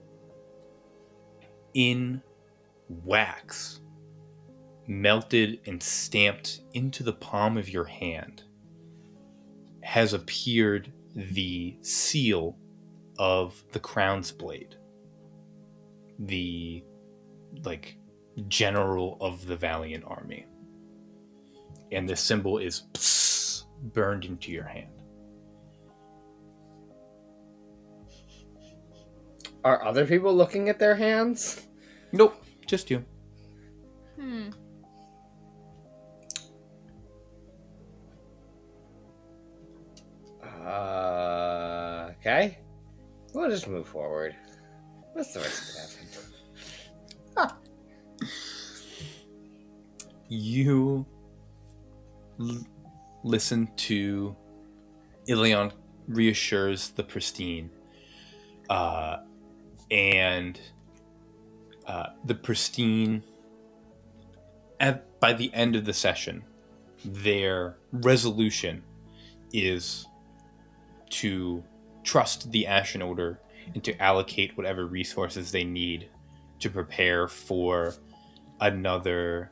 in wax, melted and stamped into the palm of your hand, has appeared the seal of the Crown's Blade, the general of the Valiant army, and the symbol is burned into your hand. Are other people looking at their hands? Nope, just you. Okay. We'll just move forward. What's the rest of that? You listen to Ilion reassures the Pristine, and the Pristine, by the end of the session, their resolution is to trust the Ashen Order and to allocate whatever resources they need to prepare for another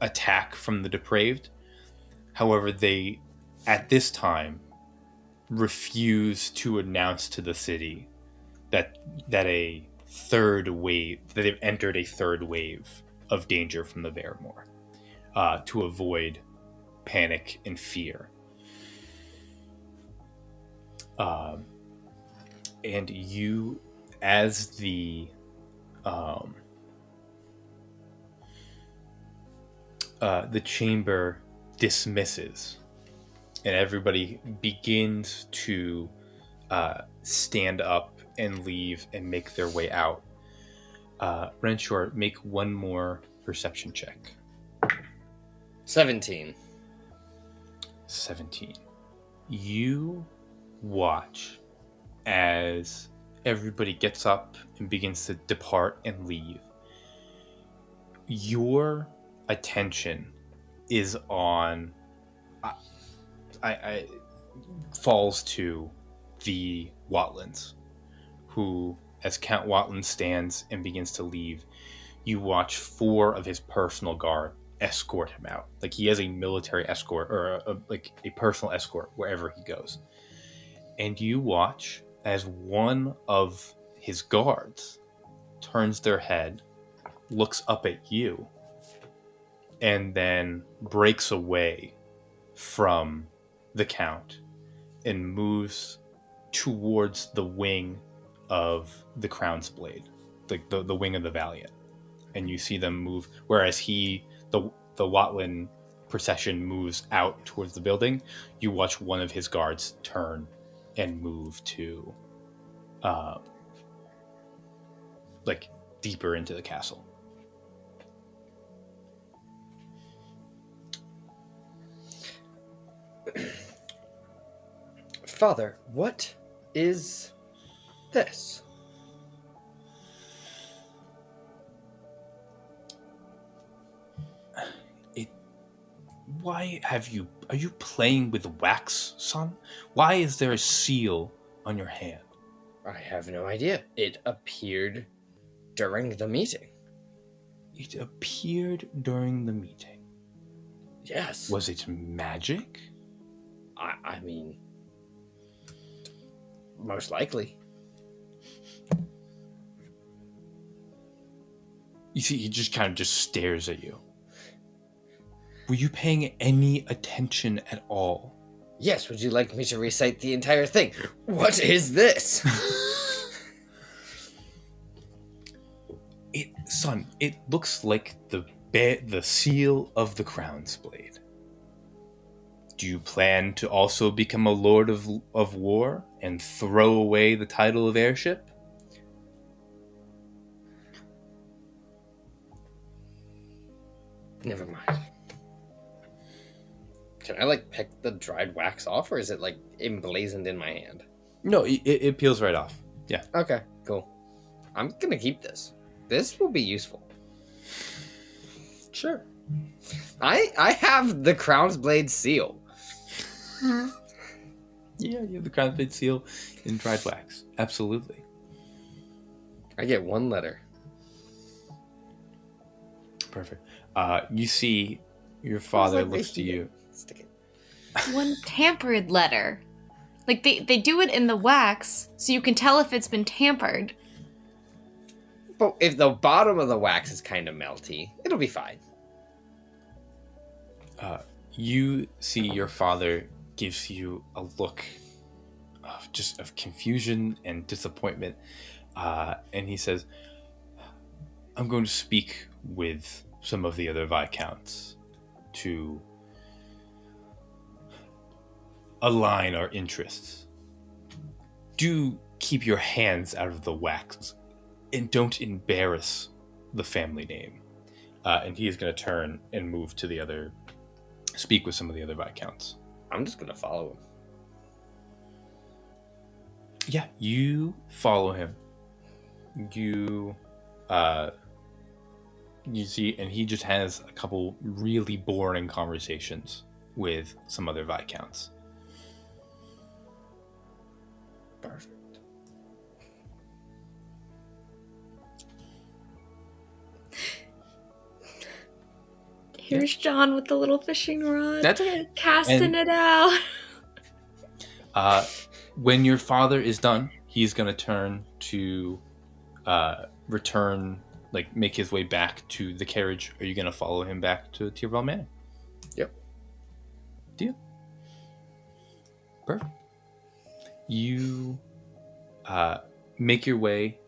attack from the Depraved. However, they, at this time, refuse to announce to the city that a third wave, that they've entered a third wave of danger from the Veremore, to avoid panic and fear. And you, as the chamber dismisses and everybody begins to stand up and leave and make their way out, Renshor, make one more perception check. 17. You watch as everybody gets up and begins to depart and leave. Your attention is on I falls to the Watlands, who, as Count Watland stands and begins to leave, you watch 4 of his personal guard escort him out. Like, he has a military escort, or a personal escort wherever he goes. And you watch as one of his guards turns their head, looks up at you, and then breaks away from the Count and moves towards the wing of the Crown's Blade, the wing of the Valiant. And you see them move, whereas the Watland procession moves out towards the building. You watch one of his guards turn and move to deeper into the castle. Father, what is this? Why are you playing with wax, son? Why is there a seal on your hand? I have no idea. It appeared during the meeting. It appeared during the meeting. Yes. Was it magic? I mean, most likely. You see, he just kind of stares at you. Were you paying any attention at all Yes, would you like me to recite the entire thing? What is this? Son, it looks like the seal of the Crown's Blade. Do you plan to also become a Lord of War and throw away the title of heirship? Never mind. Can I, pick the dried wax off, or is it, emblazoned in my hand? No, it peels right off. Yeah. Okay, cool. I'm gonna keep this. This will be useful. Sure. I have the Crown's Blade seal. Yeah, you have the Crown's Blade seal in dried wax. Absolutely. I get one letter. Perfect. You see your father looks to you. Stick it. One tampered letter. Like, they do it in the wax, so you can tell if it's been tampered. But if the bottom of the wax is kind of melty, it'll be fine. You see your father gives you a look of confusion and disappointment, and he says, I'm going to speak with some of the other Viscounts to align our interests. Do keep your hands out of the wax and don't embarrass the family name. And he is going to turn and move to the other, speak with some of the other Viscounts. I'm just going to follow him. Yeah, you follow him. You see, and he just has a couple really boring conversations with some other Viscounts. Perfect. Here's John with the little fishing rod. That's okay. Casting it out. When your father is done, he's going to turn to return, make his way back to the carriage. Are you going to follow him back to Tyrell Manor? Yep. Deal. Perfect. You make your way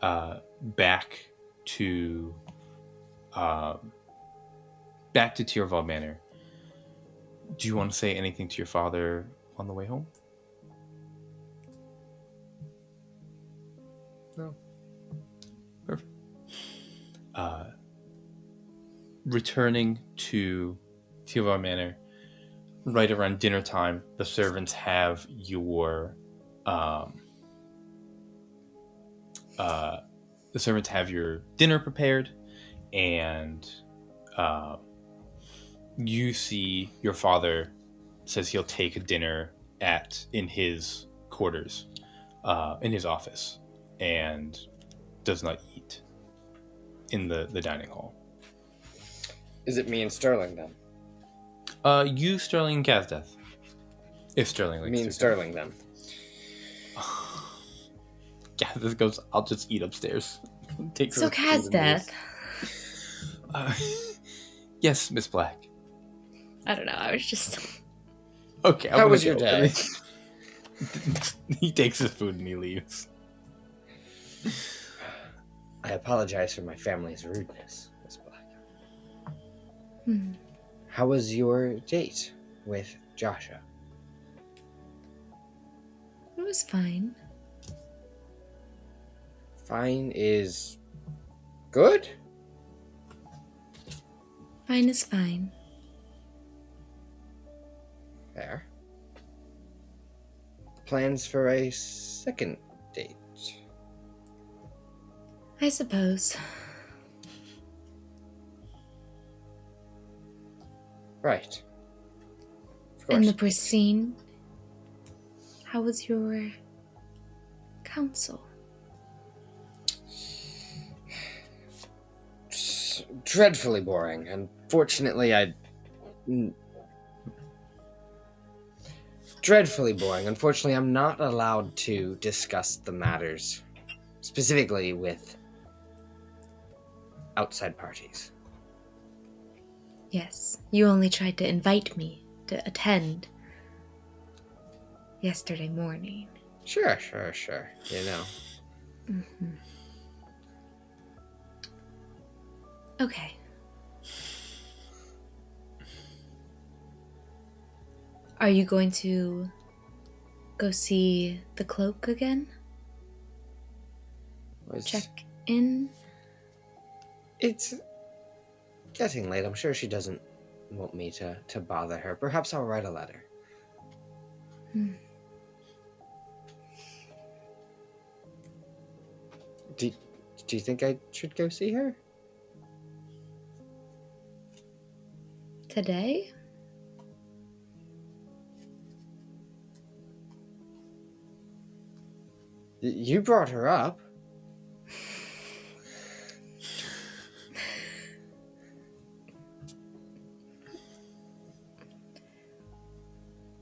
back to Tyrell Manor. Do you want to say anything to your father on the way home? No. Perfect. Returning to Tyrell Manor, right around dinner time, the servants have your dinner prepared, and you see your father says he'll take dinner in his quarters, in his office, and does not eat in the dining hall. Is it me and Sterling then? You, Sterling, and Gazdeth. If Sterling likes Me and Sterling then. Gazdeth goes, I'll just eat upstairs. Take So Gazdeth. Yes, Miss Black. I don't know, I was just... Okay, How was your day? He takes his food and he leaves. I apologize for my family's rudeness, Miss Black. How was your date with Josha? It was fine. Fine is good? Fine is fine. Fair. Plans for a second date? I suppose. Right. Of And the course. Pristine, how was your council? Dreadfully boring. Unfortunately, Dreadfully boring. Unfortunately, I'm not allowed to discuss the matters specifically with outside parties. Yes, you only tried to invite me to attend. yesterday morning. Sure. You know. Mm-hmm. Okay. Are you going to go see the cloak again? Check in? It's getting late. I'm sure she doesn't want me to bother her. Perhaps I'll write a letter. Do you think I should go see her? Today? You brought her up.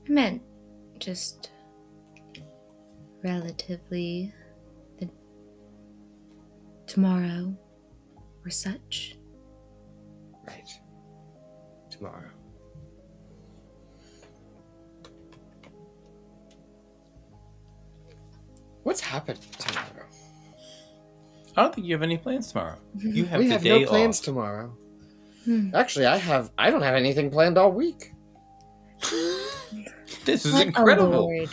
I meant just relatively tomorrow or such. Right. Tomorrow. What's happening tomorrow? I don't think you have any plans tomorrow. You have We the have day no plans off. tomorrow. Actually, I don't have anything planned all week. This is What a incredible. lord.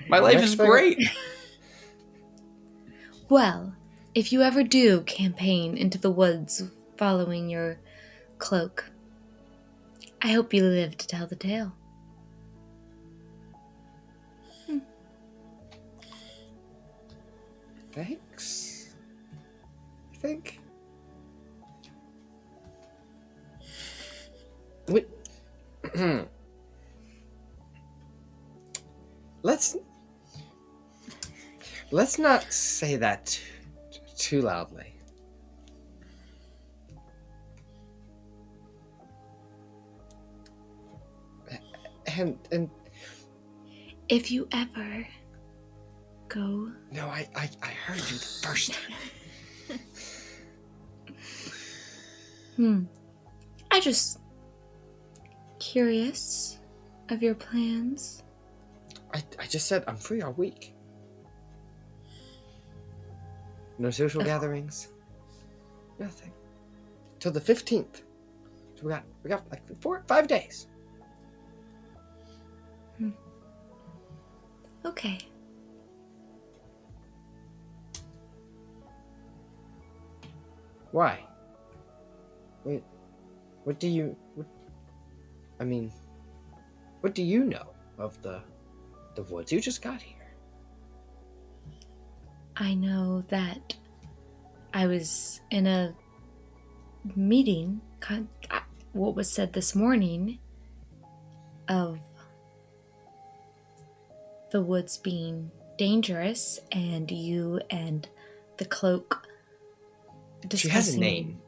My life Next is thing- great. Well, if you ever do campaign into the woods following your cloak, I hope you live to tell the tale. Thanks. I think. Wait. Let's not say that too loudly. And If you ever go... no, I heard you the first time. I just... curious of your plans. I just said I'm free all week. No social gatherings. Nothing. Till the 15th. So we got like 5 days. Okay. Why? Wait. What do you know of the woods? You just got here. I know that I was in a meeting, what was said this morning, of the woods being dangerous, and you and the cloak discussing She has a name.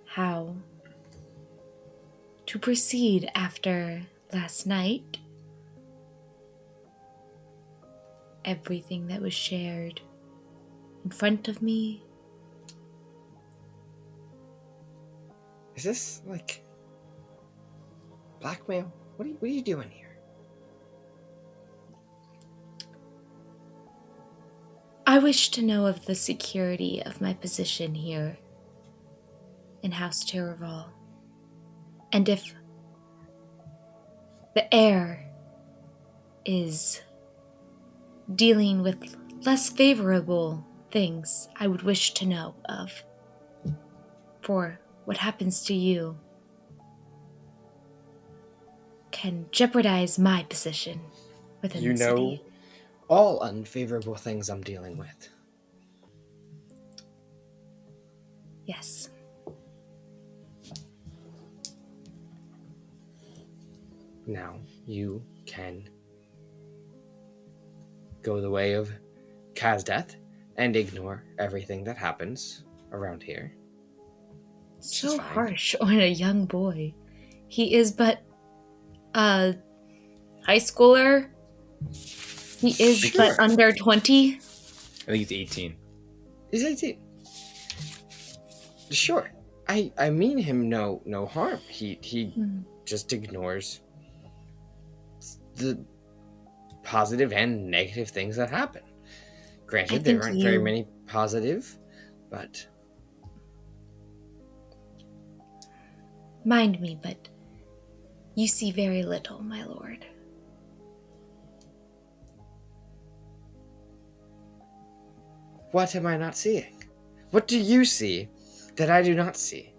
how to proceed after last night. Everything that was shared in front of me. Is this like blackmail? What are you doing here? I wish to know of the security of my position here in House Terraval, and if the heir is dealing with less favorable things, I would wish to know of. For what happens to you can jeopardize my position within You the know city. all unfavorable things I'm dealing with. Yes. Now you can go the way of Kazdeth and ignore everything that happens around here. So It's fine. harsh on a young boy. He is but a high schooler. He is Sure. but under 20. I think he's 18. He's 18. Sure. I mean him no harm. He just ignores the positive and negative things that happen. Granted, there think aren't very you- many positive, but Mind me, but you see very little, my lord. what am I not seeing? What do you see that I do not see?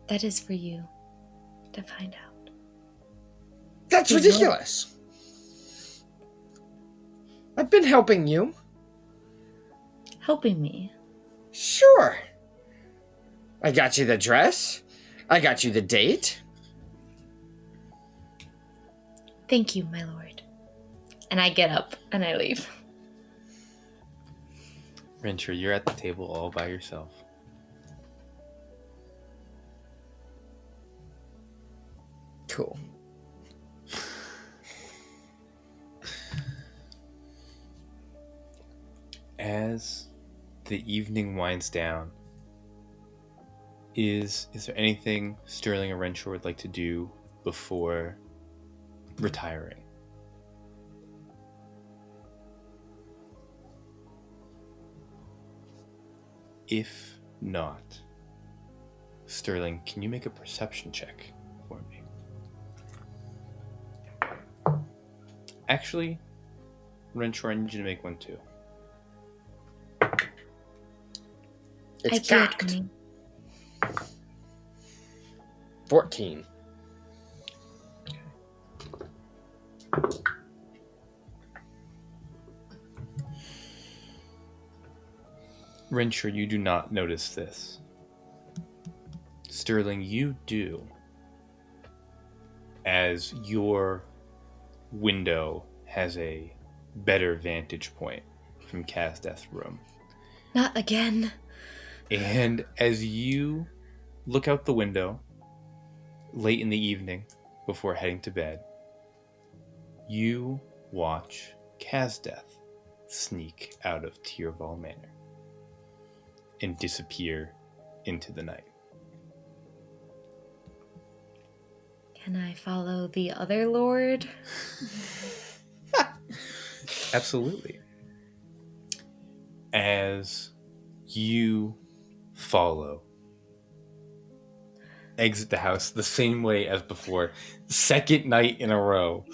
That is for you to find out. That's Is ridiculous. I've been helping you. Helping me. Sure. I got you the dress. I got you the date. Thank you, my lord. And I get up and I leave. Renshor, you're at the table all by yourself. Cool. As the evening winds down, is there anything Sterling or Renshor would like to do before retiring? If not, Sterling, can you make a perception check for me? Actually, Renshor, I need you to make one too. It's I can't. cocked. 14. Renshor, you do not notice this. Sterling, you do. As your window has a better vantage point from Kazdeth's room. Not again. And as you look out the window late in the evening before heading to bed, you watch Kazdeth sneak out of Tyrval Manor and disappear into the night. Can I follow the other lord? Absolutely. As you follow, exit the house the same way as before, second night in a row.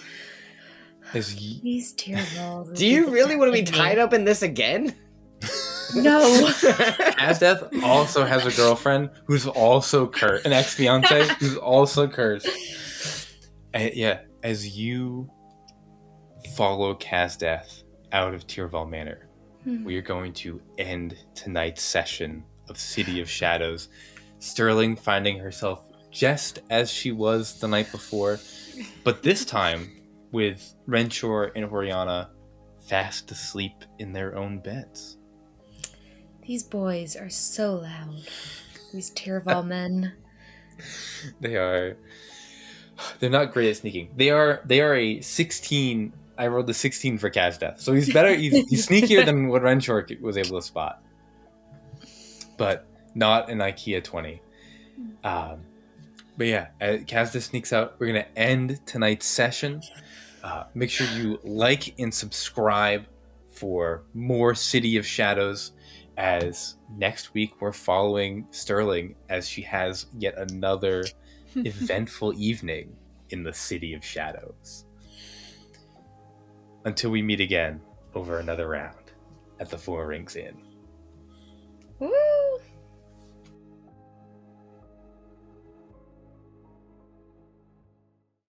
As These tear balls. Do you really want to be tied up in this again? No. Kazdeth also has a girlfriend who's also cursed, an ex-fiance who's also cursed. And yeah, as you follow Kazdeth out of Tyrval Manor, we are going to end tonight's session of City of Shadows. Sterling finding herself just as she was the night before, but this time with Renshor and Orianna fast asleep in their own beds. These boys are so loud. These Tyrval men. They're not great at sneaking. They are a 16. I rolled a 16 for Kazdeth, so he's better. He's sneakier than what Renshor was able to spot, but not an IKEA 20. But yeah, Kazdeth sneaks out. We're gonna end tonight's session. Make sure you like and subscribe for more City of Shadows, as next week we're following Sterling as she has yet another eventful evening in the City of Shadows. Until we meet again over another round at the Four Rings Inn. Woo!